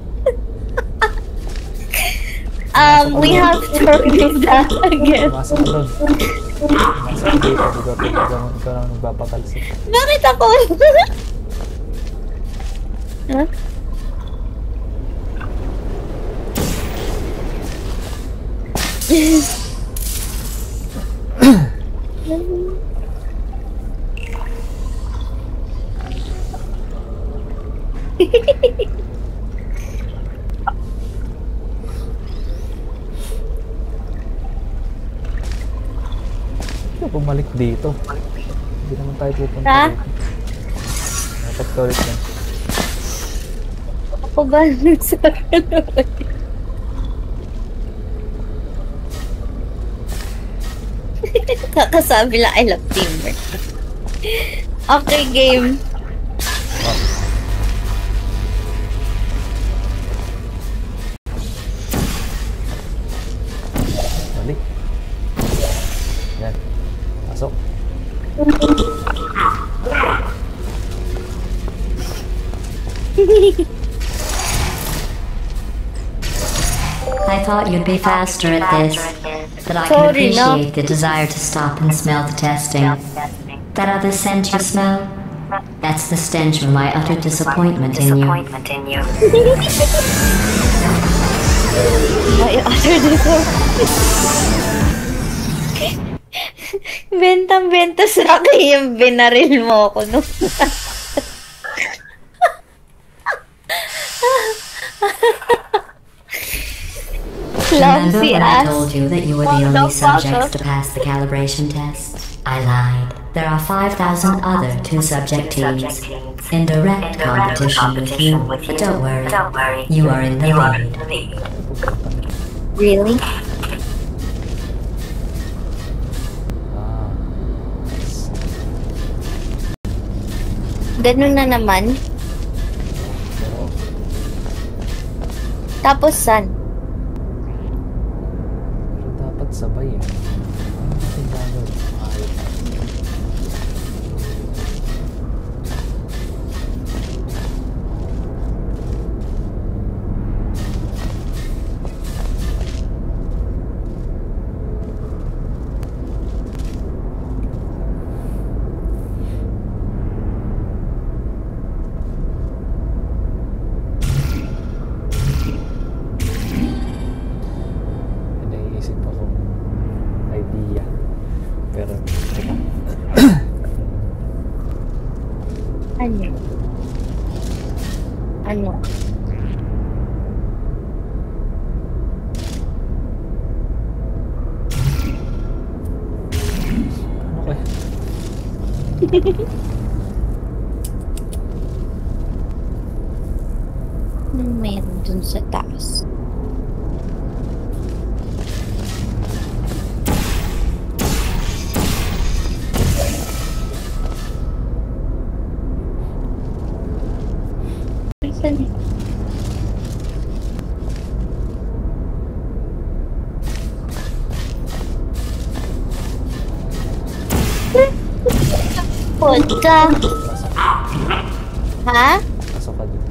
Speaker 1: We have to read that again.
Speaker 3: Masok ka doon. Masok ka dito. Ikaw lang magpapatalsik.
Speaker 1: Bakit ako? Huh?
Speaker 3: Bumalik dito. Hindi naman tayo pupunta
Speaker 1: Ha?
Speaker 3: dito. Dapat ka ulit lang.
Speaker 1: Ako ba nagsabi? Kakasabi lang, I love teamwork. Okay, game.
Speaker 3: Balik. Yan. Pasok.
Speaker 2: I thought you'd be faster at this, but I can
Speaker 1: Sorry, no.
Speaker 2: appreciate the desire to stop and smell the testing. That other scent you smell? That's the stench of my utter disappointment in you.
Speaker 1: Ay, utter dito. Bentang-benta sa akin yung binaril mo ako, no?
Speaker 2: Remember
Speaker 1: Clumsy
Speaker 2: when I
Speaker 1: ass.
Speaker 2: told you that you were the only subjects to pass the calibration test? I lied. There are 5,000 other two-subject teams in direct competition with you. But don't worry, you are in the lead.
Speaker 1: Really? Ganun na naman. Tapos sun.
Speaker 3: Pero dapat sabay eh. Ano natin gagawin? Naiisip akong idea. Pero, teka.
Speaker 1: Ano? Ano?
Speaker 3: Ano kaya?
Speaker 1: Anong meron dun sa taas? Saan? Punta. Ha?
Speaker 3: Pasok ka dito.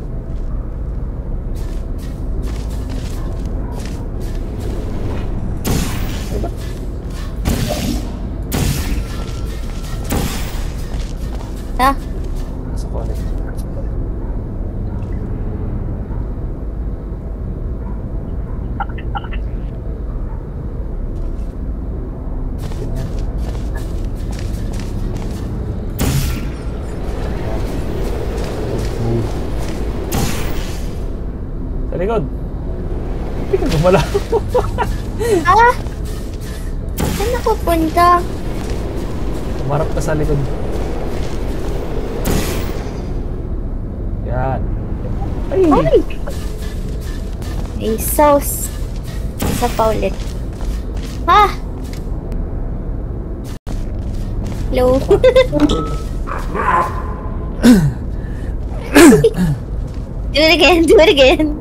Speaker 3: Diba?
Speaker 1: Ha?
Speaker 3: Pasok ka ulit. Ganyan. Move. Sa likod. Hindi ka gumalaw.
Speaker 1: Ah? Saan ako punta?
Speaker 3: Umarap ka sa likod. Yan. Ay!
Speaker 1: Ay! Ay, sauce. Isa pa ulit. Ha? Hello? Do it again, do it again.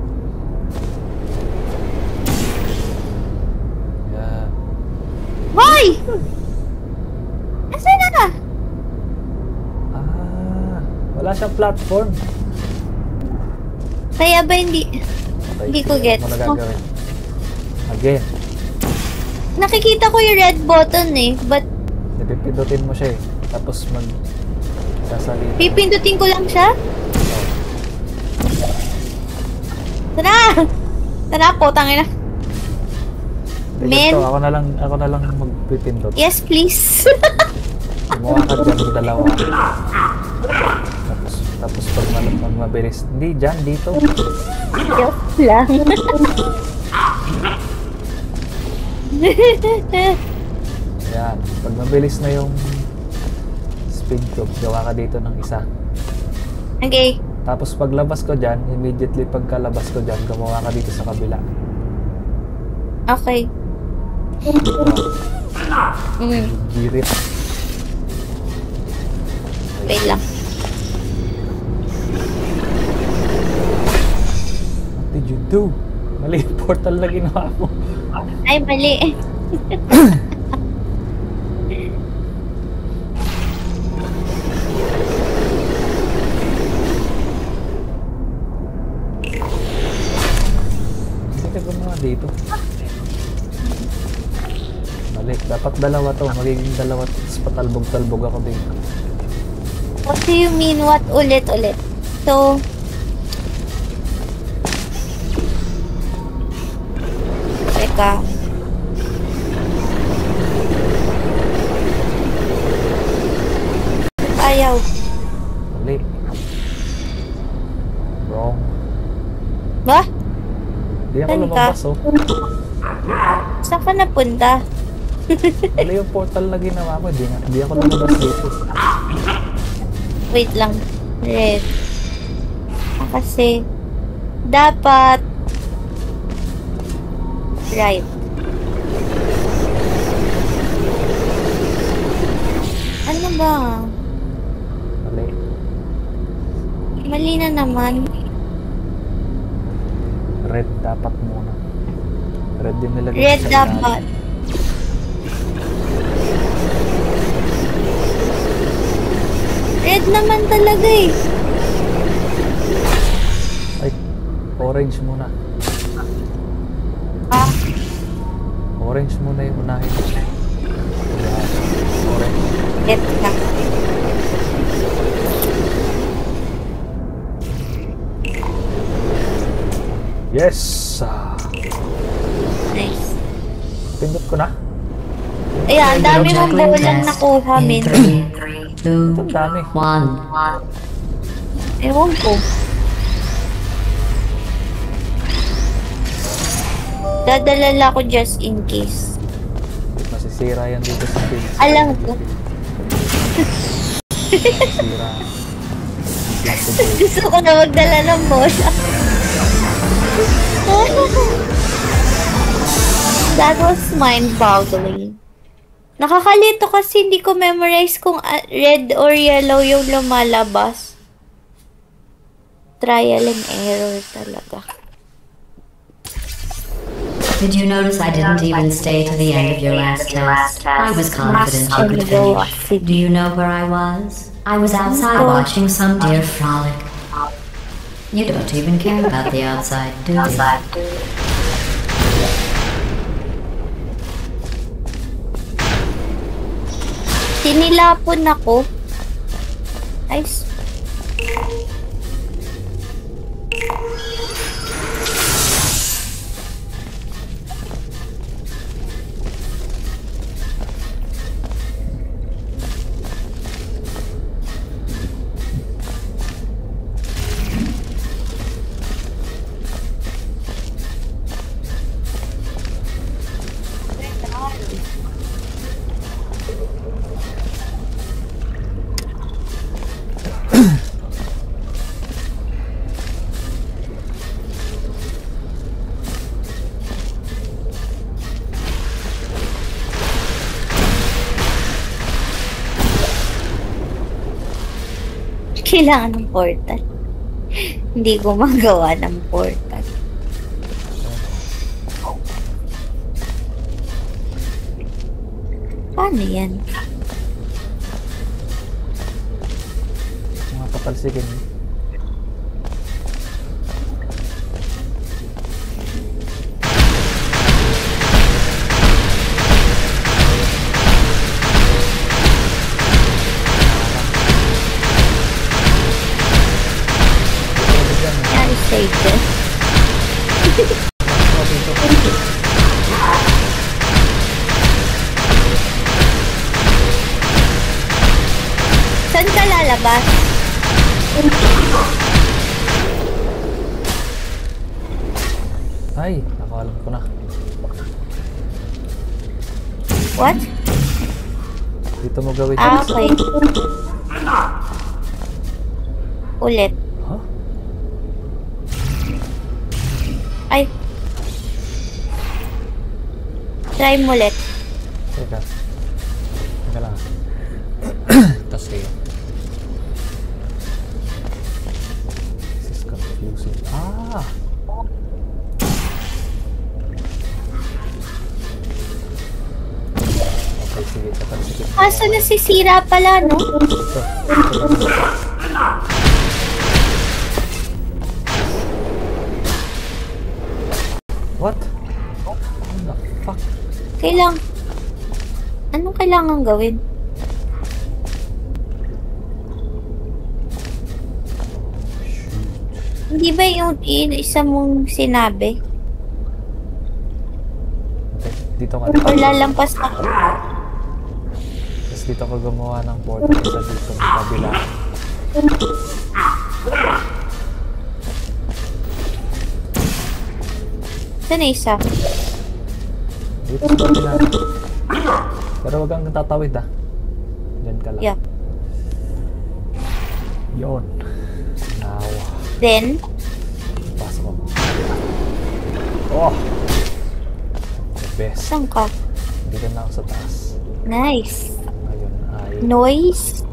Speaker 3: Yan.
Speaker 1: Why? Asan na?
Speaker 3: Ah, wala siyang platform.
Speaker 1: Kaya ba hindi?
Speaker 3: Okay,
Speaker 1: Hindi ko
Speaker 3: sige,
Speaker 1: gets.
Speaker 3: ano mo na gagawin? Again.
Speaker 1: Nakikita ko yung red button eh, but
Speaker 3: Napipindutin mo siya eh. Tapos sasalita.
Speaker 1: pipindutin ko lang siya? Tara! Tara po, tangina. Men.
Speaker 3: Men. Ako na lang magpipindot.
Speaker 1: Yes, please.
Speaker 3: Gumawa ka dyan ng dalawa. Tapos pag mabilis. Hindi, dyan, dito.
Speaker 1: Joke lang.
Speaker 3: Ayan. Pag mabilis na yung speed ko, gawa ka dito ng isa.
Speaker 1: Okay.
Speaker 3: Tapos paglabas ko dyan, immediately pagkalabas ko dyan, gumawa ka dito sa kabila.
Speaker 1: Okay.
Speaker 3: Girit.
Speaker 1: Wait lang.
Speaker 3: What did you do? Mali yung portal na ginawa mo.
Speaker 1: Ay, mali.
Speaker 3: Hindi ka gumawa dito. Mali. Dapat dalawa to. Magiging dalawa. Tapos patalbog-talbog ako dito.
Speaker 1: What do you mean, what ulit-ulit? So, teka. Ayaw.
Speaker 3: Mali. Wrong.
Speaker 1: Ba?
Speaker 3: Hindi ako
Speaker 1: Saan ka?
Speaker 3: lumabas oh.
Speaker 1: Saan ka napunta?
Speaker 3: Mali yung portal na ginawa mo. Hindi ako lumabas dito.
Speaker 1: Wait lang. Red. Kasi, dapat right. Ano ba?
Speaker 3: Mali.
Speaker 1: Mali na naman.
Speaker 3: Red dapat muna. Red din nilagay
Speaker 1: Red
Speaker 3: sa ilalim.
Speaker 1: dapat. Red naman talaga eh.
Speaker 3: Ay, orange muna.
Speaker 1: Ah,
Speaker 3: Orange muna yung unahin. Orange.
Speaker 1: red na.
Speaker 3: Yes!
Speaker 1: Nice.
Speaker 3: Pindot ko na.
Speaker 1: Ayan, ang dami mong
Speaker 2: Juggling
Speaker 1: bolang
Speaker 2: test
Speaker 1: nakuha,
Speaker 2: in
Speaker 1: min.
Speaker 2: 3, 2,
Speaker 3: Ang dami.
Speaker 2: 1.
Speaker 1: Ewan ko. Dadala lang ako just in case.
Speaker 3: Masisira yan dito sa field.
Speaker 1: Alam ko.
Speaker 3: Masisira.
Speaker 1: Gusto ko na magdala ng bola. That was mind-boggling. Nakakalito kasi hindi ko memorize kung red or yellow yung lumalabas. Trial and error talaga.
Speaker 2: Did you notice I didn't even stay to the end of your last test? I was confident you could finish. Do you know where I was? I was outside watching some deer frolic. You don't even care about the outside, do you?
Speaker 1: Tinilapon ako. Nice. Kailangan ng portal. Hindi gumagawa ng portal. Paano yan?
Speaker 3: Mga patalsikin.
Speaker 1: Yan, save this. Saan ka lalabas?
Speaker 3: Ay, nakakalap ko na.
Speaker 1: What?
Speaker 3: Dito mo gawin.
Speaker 1: Ah, okay. Ulit.
Speaker 3: Huh?
Speaker 1: Ay. Try mo ulit.
Speaker 3: Teka. Teka lang. Tapos kayo. This is confusing. Ah! Okay, sige. Tatalsikin.
Speaker 1: Kaso nasisira pala, no?
Speaker 3: Ito. What? What the fuck?
Speaker 1: Anong kailangan gawin? Hindi ba yung isa mong sinabi?
Speaker 3: Okay, dito ka.
Speaker 1: Or lalampas ako?
Speaker 3: Tapos dito ko gumawa ng portal sa dito sa kabila.
Speaker 1: Saan na isa?
Speaker 3: Dito sa kabila. Pero wag kang tatawid ah. Diyan ka lang.
Speaker 1: Yeah.
Speaker 3: Yun. Now,
Speaker 1: Then,
Speaker 3: pasok ako. Oh! The best.
Speaker 1: saan ka?
Speaker 3: Dito na ako sa taas.
Speaker 1: Nice.
Speaker 3: Ngayon ay...
Speaker 1: Noise.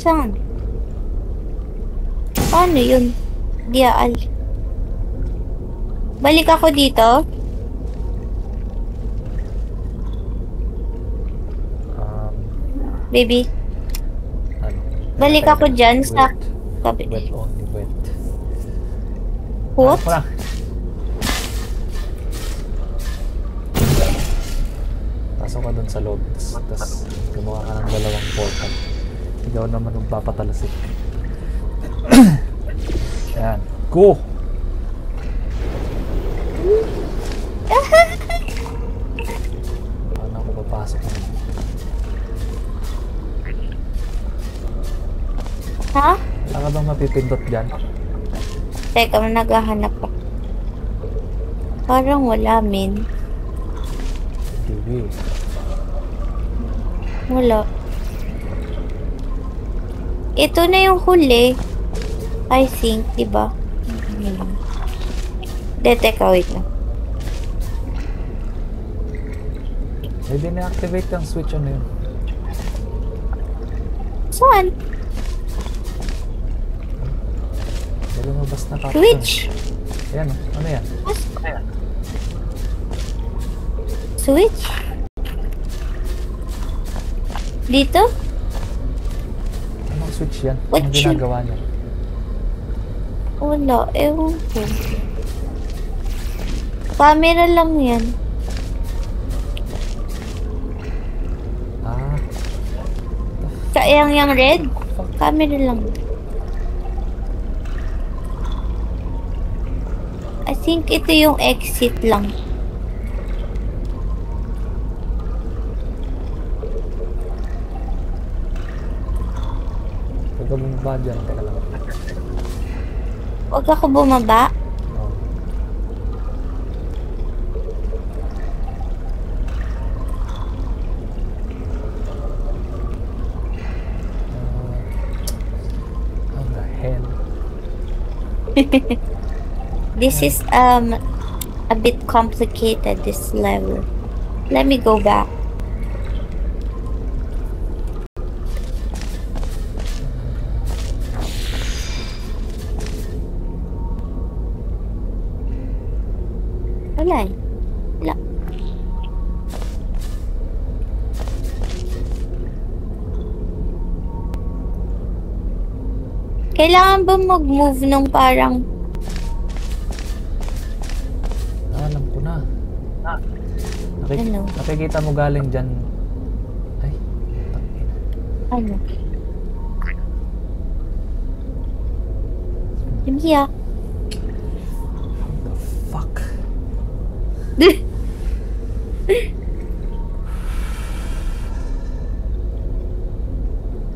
Speaker 1: Saan? Paano yun? Diyaal. Balik ako dito? Baby.
Speaker 3: Ano?
Speaker 1: Balik ako dyan sa
Speaker 3: Wait.
Speaker 1: kabi.
Speaker 3: Wait only, wait.
Speaker 1: What?
Speaker 3: Ano pa? Pasok ka dun sa loob, tapos gumawa ka ng dalawang portal. Ikaw naman magpapatalasik. Yan. Go! Paano ako papasok ng...
Speaker 1: Ha?
Speaker 3: Wala ka bang mapipindot dyan?
Speaker 1: Teka, naghahanap ako. Parang wala, min.
Speaker 3: TV.
Speaker 1: Wala. Ito na yung huli. I think, diba? Teka, wait lang.
Speaker 3: Pwede na-activate yung switch, ano yun?
Speaker 1: Saan?
Speaker 3: Pwede mo basta na
Speaker 1: Switch?
Speaker 3: Ayan, ano yan?
Speaker 1: Switch? Dito?
Speaker 3: Anong switch yan?
Speaker 1: What
Speaker 3: Anong
Speaker 1: you-
Speaker 3: ginagawa niya?
Speaker 1: Wala, ewan ko. Camera lang yan.
Speaker 3: Ah,
Speaker 1: Kaya yung red? Camera lang. I think ito yung exit lang.
Speaker 3: pwede mo ba dyan? Teka lang.
Speaker 1: Huwag ako bumaba.
Speaker 3: Oh. How the hell?
Speaker 1: This is a bit complicated, this level. Let me go back. Wala eh. Wala. Kailangan ba mag-move nung parang...
Speaker 3: Alam ko na.
Speaker 1: Ano?
Speaker 3: Nakikita mo galing dyan. Ay, tangin.
Speaker 1: Ano? Hindi ah.
Speaker 3: The fuck?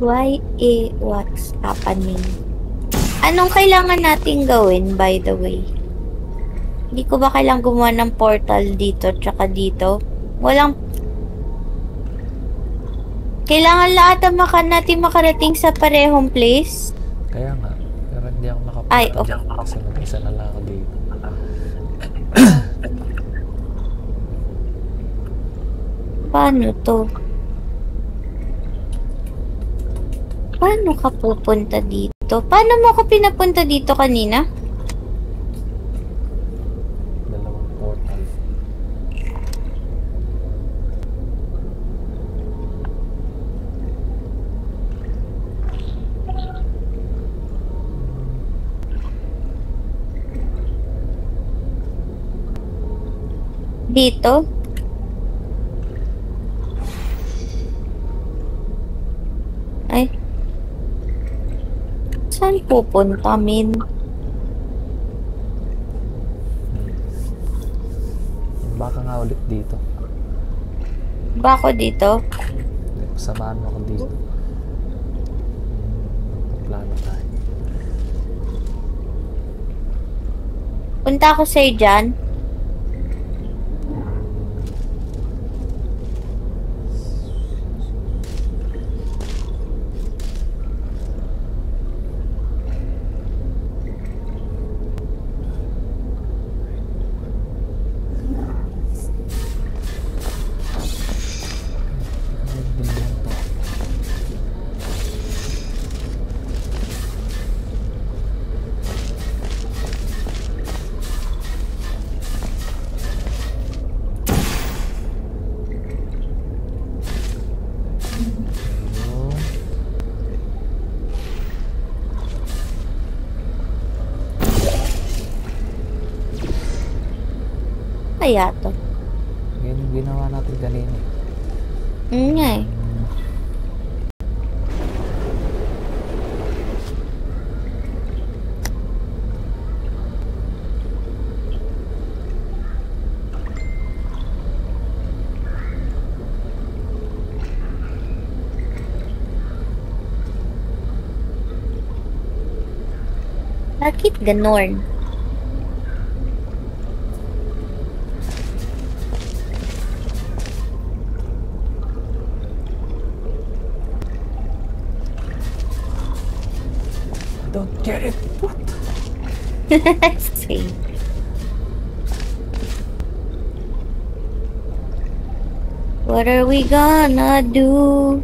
Speaker 1: Why what's happening? Anong kailangan nating gawin, by the way? Hindi ko ba kailangan gumawa ng portal dito tsaka dito? Walang... Kailangan lahat natin makarating sa parehong place?
Speaker 3: Kaya nga. Pero hindi ako nakapunta.
Speaker 1: Ay, okay.
Speaker 3: dyan kasi mag-isa na lang ako dito.
Speaker 1: Paano to? Paano ka pupunta dito? Paano mo ako pinapunta dito kanina?
Speaker 3: Dalawang portal.
Speaker 1: Dito? Ay. Saan pupunta, Min?
Speaker 3: Baka nga ulit dito.
Speaker 1: Ba ako dito?
Speaker 3: Hindi, samahan mo ako dito. Plano tayo.
Speaker 1: Punta ako sa'yo dyan. kaya to?
Speaker 3: Yan yung ginawa natin kanina.
Speaker 1: Nga eh. Bakit ganon?
Speaker 3: Don't get it. What?
Speaker 1: Same. What are we gonna do?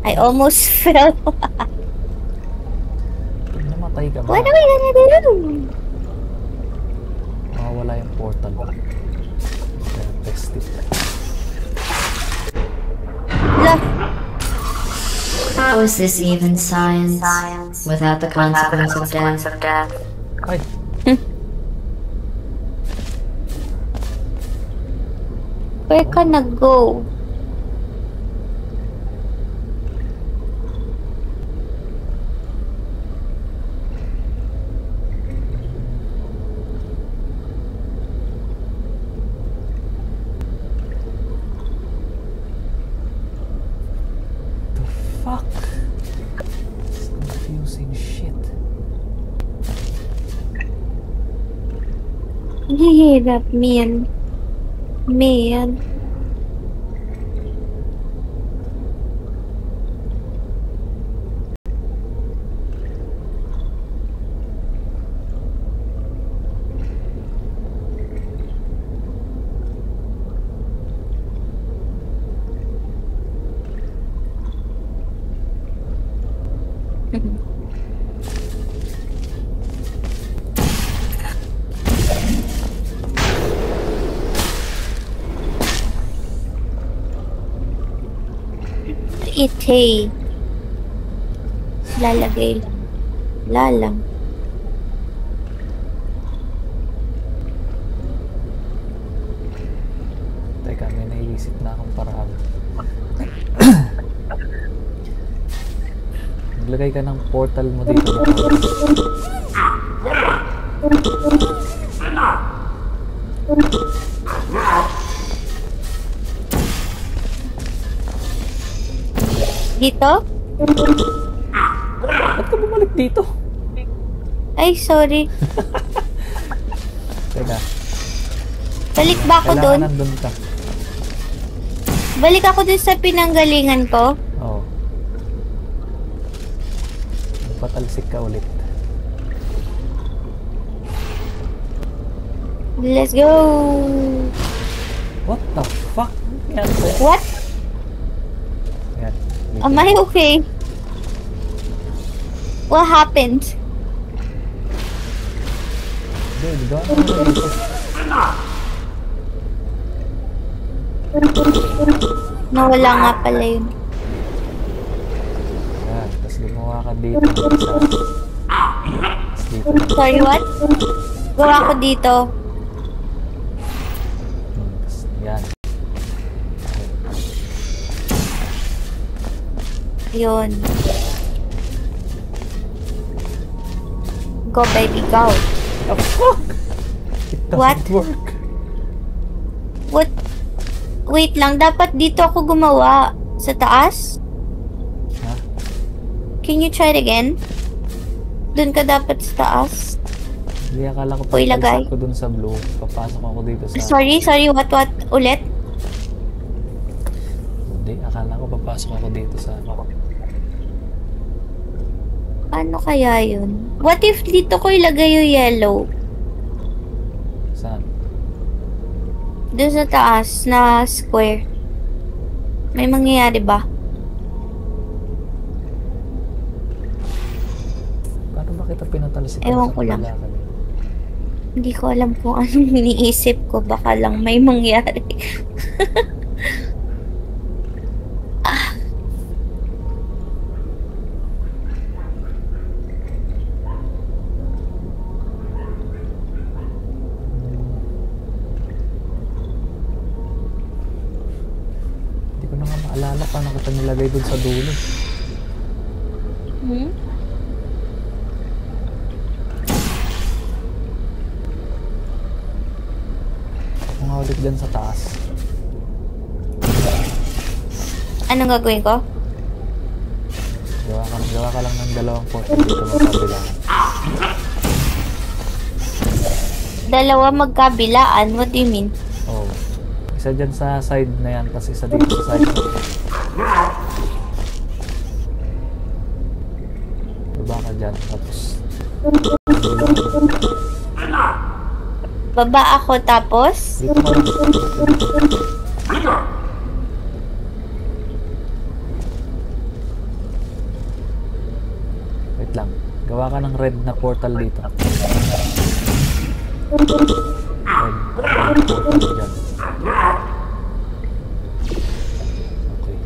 Speaker 1: I almost fell.
Speaker 3: Pag namatay ka ba,
Speaker 1: What are we gonna do?
Speaker 3: mawawala yung portal. Kaya test it.
Speaker 1: Look.
Speaker 2: How is this even science without the consequence of death?
Speaker 3: Ay!
Speaker 1: Where ka nag-go?
Speaker 3: Fuck! It's confusing shit.
Speaker 1: Hirap, man. Man. Itay. Lalagay lang. Lalang.
Speaker 3: Teka, may naiisip na akong paraan. Maglagay ka ng portal mo dito.
Speaker 1: Dito?
Speaker 3: Ba't ka bumalik dito?
Speaker 1: Ay, sorry.
Speaker 3: Teka,
Speaker 1: Balik ba ako doon?
Speaker 3: kailangan nandun ka.
Speaker 1: Balik ako doon sa pinanggalingan ko?
Speaker 3: Oo. Patalsik ka ulit.
Speaker 1: Let's go!
Speaker 3: What the fuck? Yan, sir.
Speaker 1: What?
Speaker 3: Yan.
Speaker 1: Am I okay? What happened?
Speaker 3: Dude, gano'n mo dito.
Speaker 1: Nawala nga pala yun.
Speaker 3: Yan, tapos gumawa ka dito. Tapos dito.
Speaker 1: Sorry, what? Gawa ko dito.
Speaker 3: Tapos yan.
Speaker 1: Yun. Go, baby, go.
Speaker 3: The fuck? It doesn't
Speaker 1: What?
Speaker 3: work.
Speaker 1: What? Wait lang, dapat dito ako gumawa. Sa taas?
Speaker 3: Ha?
Speaker 1: Can you try it again? Doon ka dapat sa taas.
Speaker 3: Hindi, akala ko
Speaker 1: O, ilagay.
Speaker 3: papasok ko dun sa blue. Papasok ako dito sa...
Speaker 1: Sorry, what? Ulit?
Speaker 3: Hindi, akala ko papasok ako dito sa...
Speaker 1: Ano kaya yun? What if dito ko ilagay yung yellow?
Speaker 3: Saan?
Speaker 1: Doon sa taas na square. May mangyayari ba?
Speaker 3: Paano ba kita pinatalsik?
Speaker 1: Ewan ko lang. Hindi ko alam kung anong iniisip ko. Baka lang may mangyari.
Speaker 3: Naalala pa na kita nilagay dun sa dulo.
Speaker 1: Hmm?
Speaker 3: Ako nga ulit dyan sa taas.
Speaker 1: Anong gagawin ko?
Speaker 3: Gawa ka lang ng dalawang portal dito magkabilaan.
Speaker 1: Dalawa magkabilaan? What do you mean?
Speaker 3: Oh. Isa dyan sa side na yan, tapos isa dito sa side. Baba ka dyan, tapos
Speaker 1: Baba ako tapos?
Speaker 3: dito ka lang. Wait lang. Gawa ka ng red na portal dito. Red portal dyan. Okay.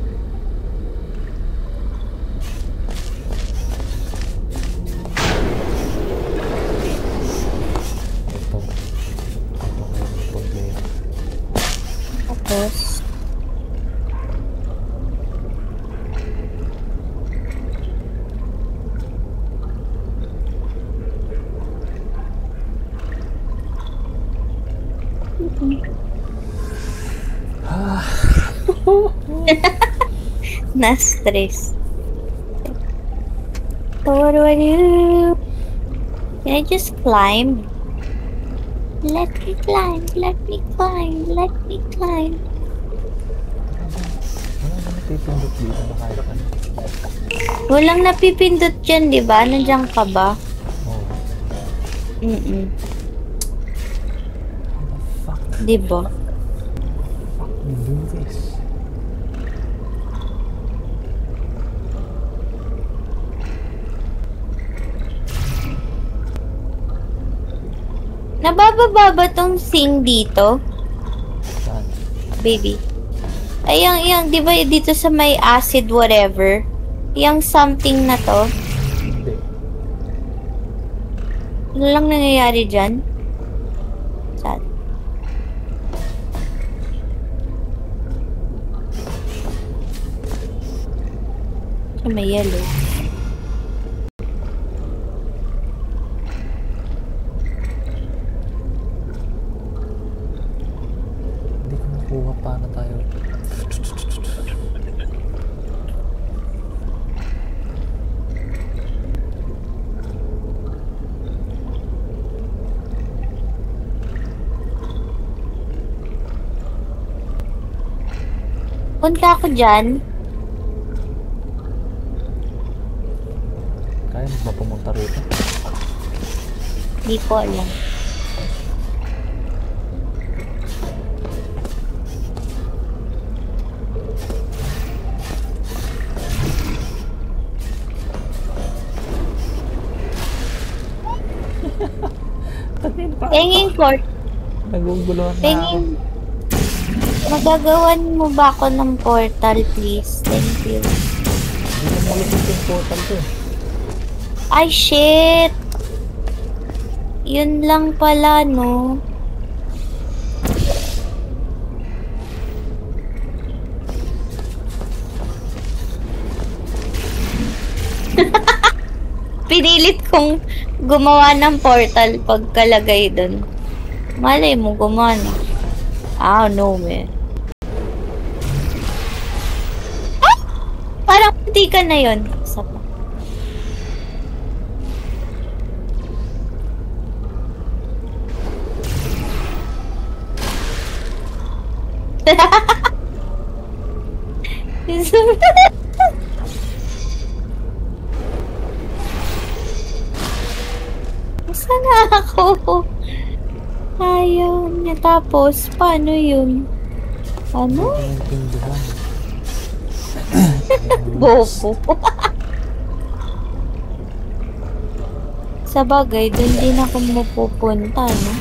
Speaker 3: Ito yung problema.
Speaker 1: Tapos? Na-stress. So what do I do? Can I just climb? Let me climb, let me climb, let me climb.
Speaker 3: Ano natipindot dito na kahit ano?
Speaker 1: Walang napipindot dyan, di ba? Nandiyan ka ba?
Speaker 3: Oh.
Speaker 1: Mm-mm.
Speaker 3: Fuck.
Speaker 1: Di ba?
Speaker 3: We do this.
Speaker 1: Nabababa ba tong thing dito?
Speaker 3: Saan?
Speaker 1: Baby. Ay, yung, di ba dito sa may acid whatever? Yung something na to?
Speaker 3: Hindi.
Speaker 1: Ano lang nangyayari dyan? Saan? Sa may yellow.
Speaker 3: Hindi ko nakuha paano tayo.
Speaker 1: Punta ako dyan.
Speaker 3: Kaya mo ba pumunta rito?
Speaker 1: Di ko alam. Tingin court.
Speaker 3: Naguguluhan na ako.
Speaker 1: Tingin. Magagawan mo ba ako ng portal, please? Thank you.
Speaker 3: Hindi na mo ulit yung portal ko eh.
Speaker 1: Ay, shit! Yun lang pala, no? Pinilit kong gumawa ng portal pagkalagay dun. Malay mo, gumana. I don't know, man. Ah! Parang hindi ka na yun. Isa pa. Saan na ako? Ayaw niya. Tapos, paano yun? Ano?
Speaker 3: Naintindihan.
Speaker 1: Bobo. Sa bagay, dun din ako mapupunta, no?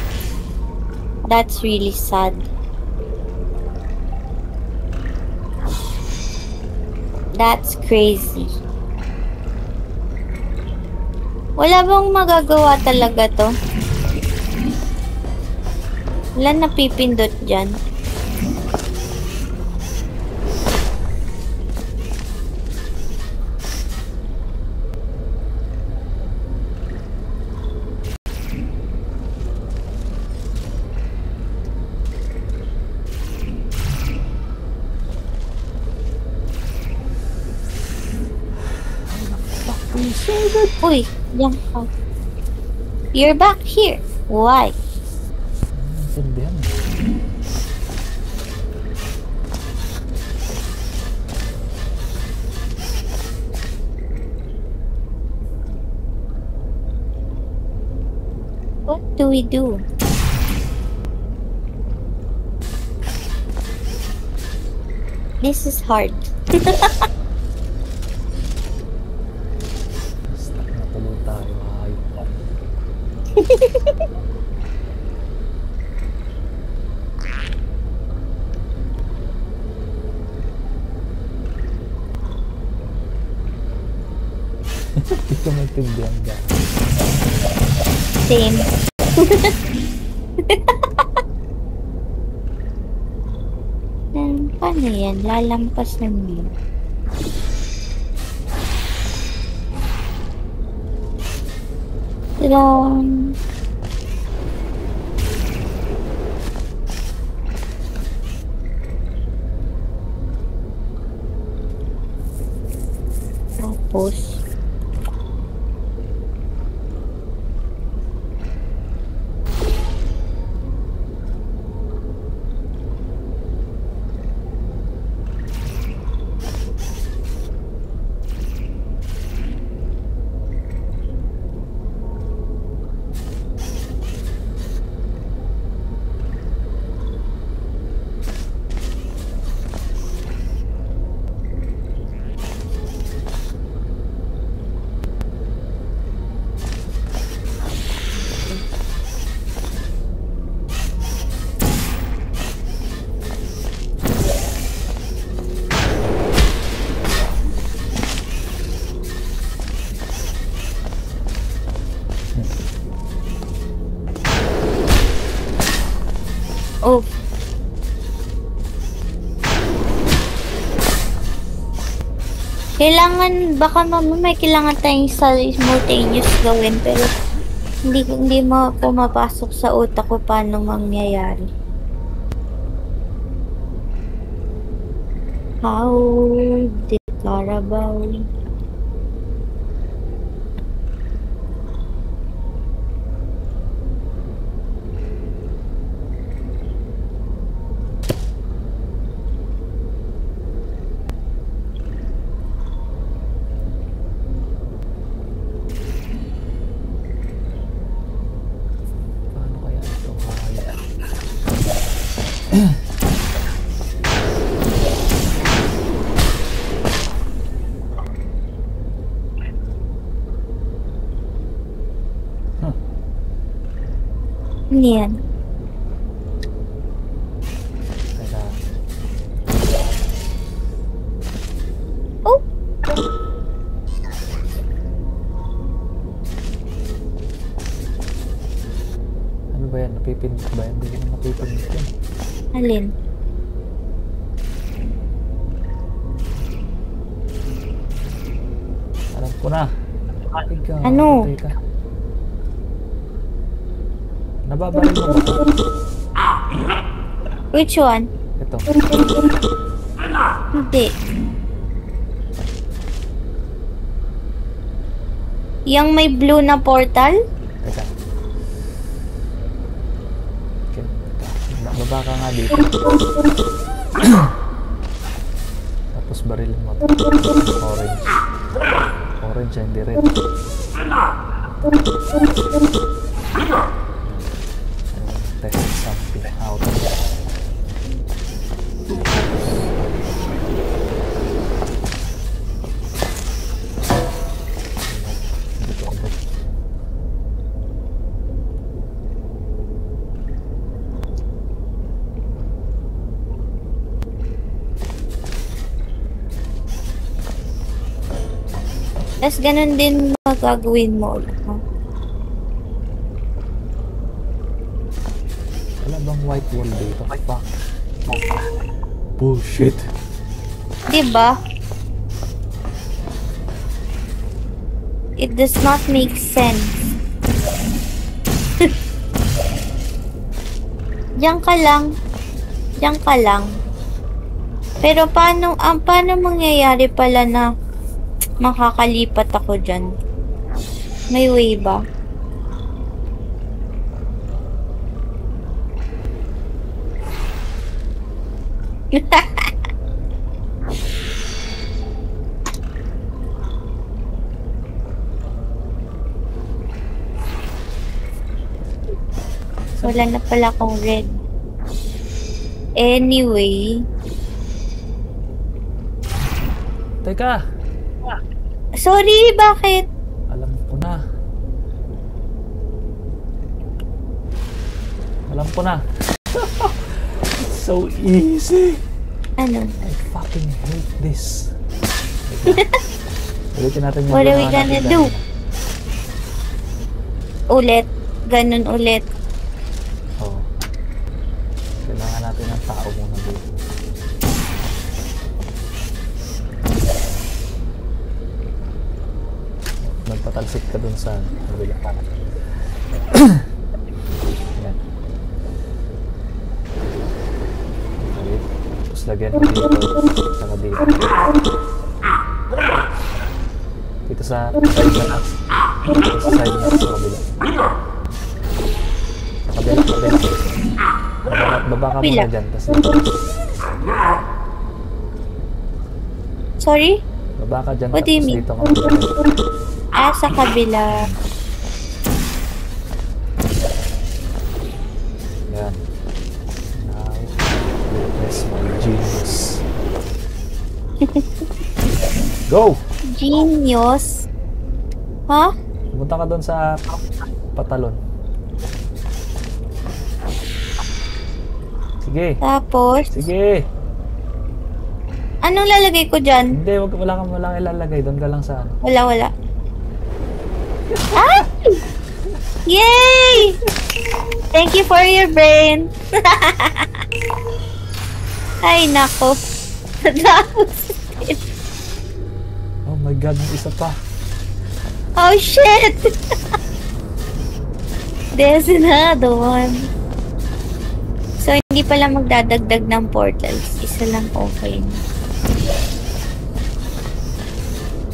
Speaker 1: That's really sad. That's crazy. Wala bang magagawa talaga to? Wala napipindot dyan. Uy, diyan ka. You're back here. Why?
Speaker 3: Intindihan.
Speaker 1: What do we do? This is hard.
Speaker 3: Stuck na tuloy tayo. Hayop. Hindi ko maintindihan dyan.
Speaker 1: Same. Paano yan? Lalampas na mo. Lang. Tapos oh. Kailangan, baka may kailangan tayong simultaneous gawin, pero hindi mo pumapasok sa utak ko paano mangyayari. How did Carabao? Ano yan?
Speaker 3: Teka.
Speaker 1: Oh!
Speaker 3: Ano ba yan? Napipindot ba yan? Hindi ko na napipindot yan.
Speaker 1: Alin?
Speaker 3: Alam ko na. Ikaw,
Speaker 1: Ano?
Speaker 3: Teka. Nababaril mo ba?
Speaker 1: Which one?
Speaker 3: Ito.
Speaker 1: Hindi. Yang may blue na portal?
Speaker 3: Teka. Okay. Baba ka nga dito. Tapos barilin mo. Orange. Orange, hindi red. Test something out.
Speaker 1: Tapos ganun din magagawin mo ulit. Huh?
Speaker 3: Wala bang white wall dito? Fuck. Bullshit.
Speaker 1: Diba? It does not make sense. Diyan ka lang. Diyan ka lang. Pero paano mangyayari pala na makakalipat ako dyan. May way ba? Wala na pala akong red. Anyway.
Speaker 3: Teka!
Speaker 1: Sorry, bakit?
Speaker 3: Alam ko na. Alam ko na. It's so easy.
Speaker 1: Ano?
Speaker 3: I fucking hate this. Ulitin natin yung
Speaker 1: What are we
Speaker 3: ginawa
Speaker 1: gonna
Speaker 3: natin
Speaker 1: do?
Speaker 3: kanina.
Speaker 1: Ulit. Ganun ulit.
Speaker 3: Oo. Kailangan natin ng tao muna dito. Nagpatalsik ka dun sa kabila. Yan. Okay. Tapos lagyan ko dito. Saka dito. Dito sa side na nas. Dito sa side na sa kabila. Sa kabila. Baba ka muna dyan. Tapos
Speaker 1: Sorry?
Speaker 3: baba ka dyan.
Speaker 1: What do you
Speaker 3: Tapos
Speaker 1: mean?
Speaker 3: dito ka muna.
Speaker 1: Ah, sa kabila.
Speaker 3: Yan. Now, witness my genius. Go!
Speaker 1: Genius. Ha?
Speaker 3: Pumunta ka doon sa patalon. Sige.
Speaker 1: Tapos,
Speaker 3: Sige.
Speaker 1: anong lalagay ko dyan?
Speaker 3: Hindi, wala kang ilalagay. Doon ka lang sa ano.
Speaker 1: Wala. Ay! Yay! Thank you for your brain. Ay, nako. Tapos,
Speaker 3: Oh my god, may isa pa.
Speaker 1: oh shit! There's another one. So, hindi pala magdadagdag ng portals. Isa lang okay na.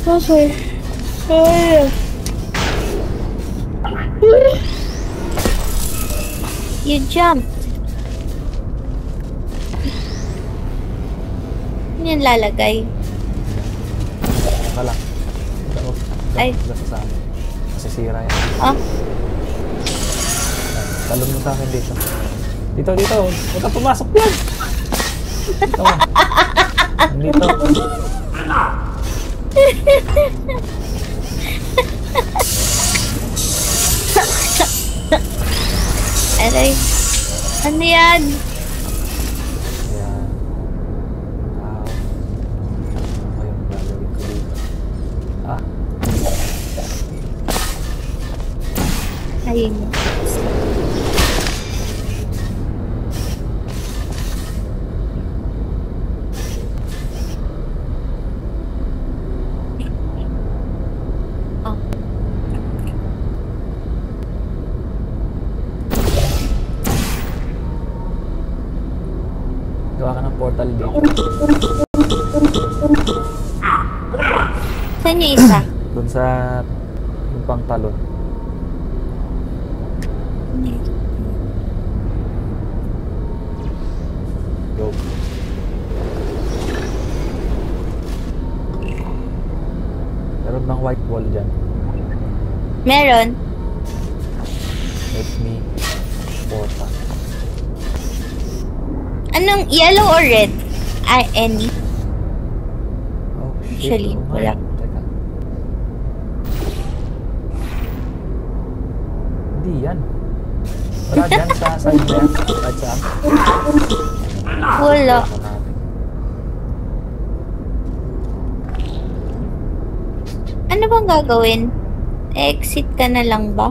Speaker 1: Okay. Ay. You jumped. Ano yung lalagay?
Speaker 3: Wala.
Speaker 1: Ay.
Speaker 3: Sa amin. Masisira yan.
Speaker 1: Ah?
Speaker 3: Talon mo sa akin dito. Dito. Huwag ka pumasok yan. Dito. Dito.
Speaker 1: Aray. Ano yan?
Speaker 3: Ayan. Wow. Ano yung gagawin ko dito? Ah.
Speaker 1: Ayun. Oh.
Speaker 3: Gawa ka ng portal dito.
Speaker 1: Saan yung isa?
Speaker 3: Doon sa yung pang talon. Go. Meron bang white wall dyan?
Speaker 1: Meron.
Speaker 3: Make me portal.
Speaker 1: Anong yellow or red? Ah, any.
Speaker 3: Oh shit.
Speaker 1: Actually,
Speaker 3: Oo nga.
Speaker 1: wala.
Speaker 3: Teka. Hindi yan. Wala dyan sa side na yan. Right saan?
Speaker 1: Wala.
Speaker 3: Ito natin.
Speaker 1: Ano bang gagawin? Exit ka na lang ba?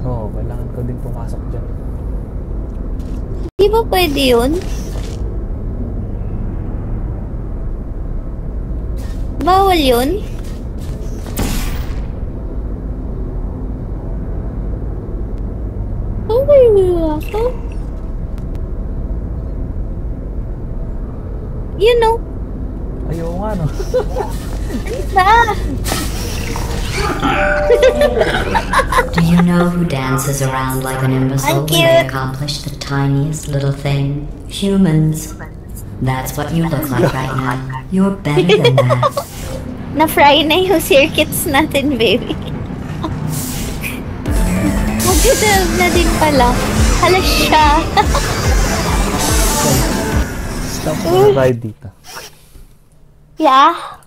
Speaker 3: Oo, kailangan ko din pumasok dyan.
Speaker 1: Di ba pwede yun? Bawal yun? Okay, ako. You know.
Speaker 3: Ay, oo Oo nga, no?
Speaker 1: Na!
Speaker 2: Do you know who dances around like an imbecile when
Speaker 1: Ang
Speaker 2: they
Speaker 1: cute.
Speaker 2: accomplish the tiniest little thing? Humans. That's what you look like right now. You're better than that.
Speaker 1: Na-fry na yung circuits natin, baby. Mag-develop na din pala. Hala siya.
Speaker 3: Stop na ride dito.
Speaker 1: Yeah.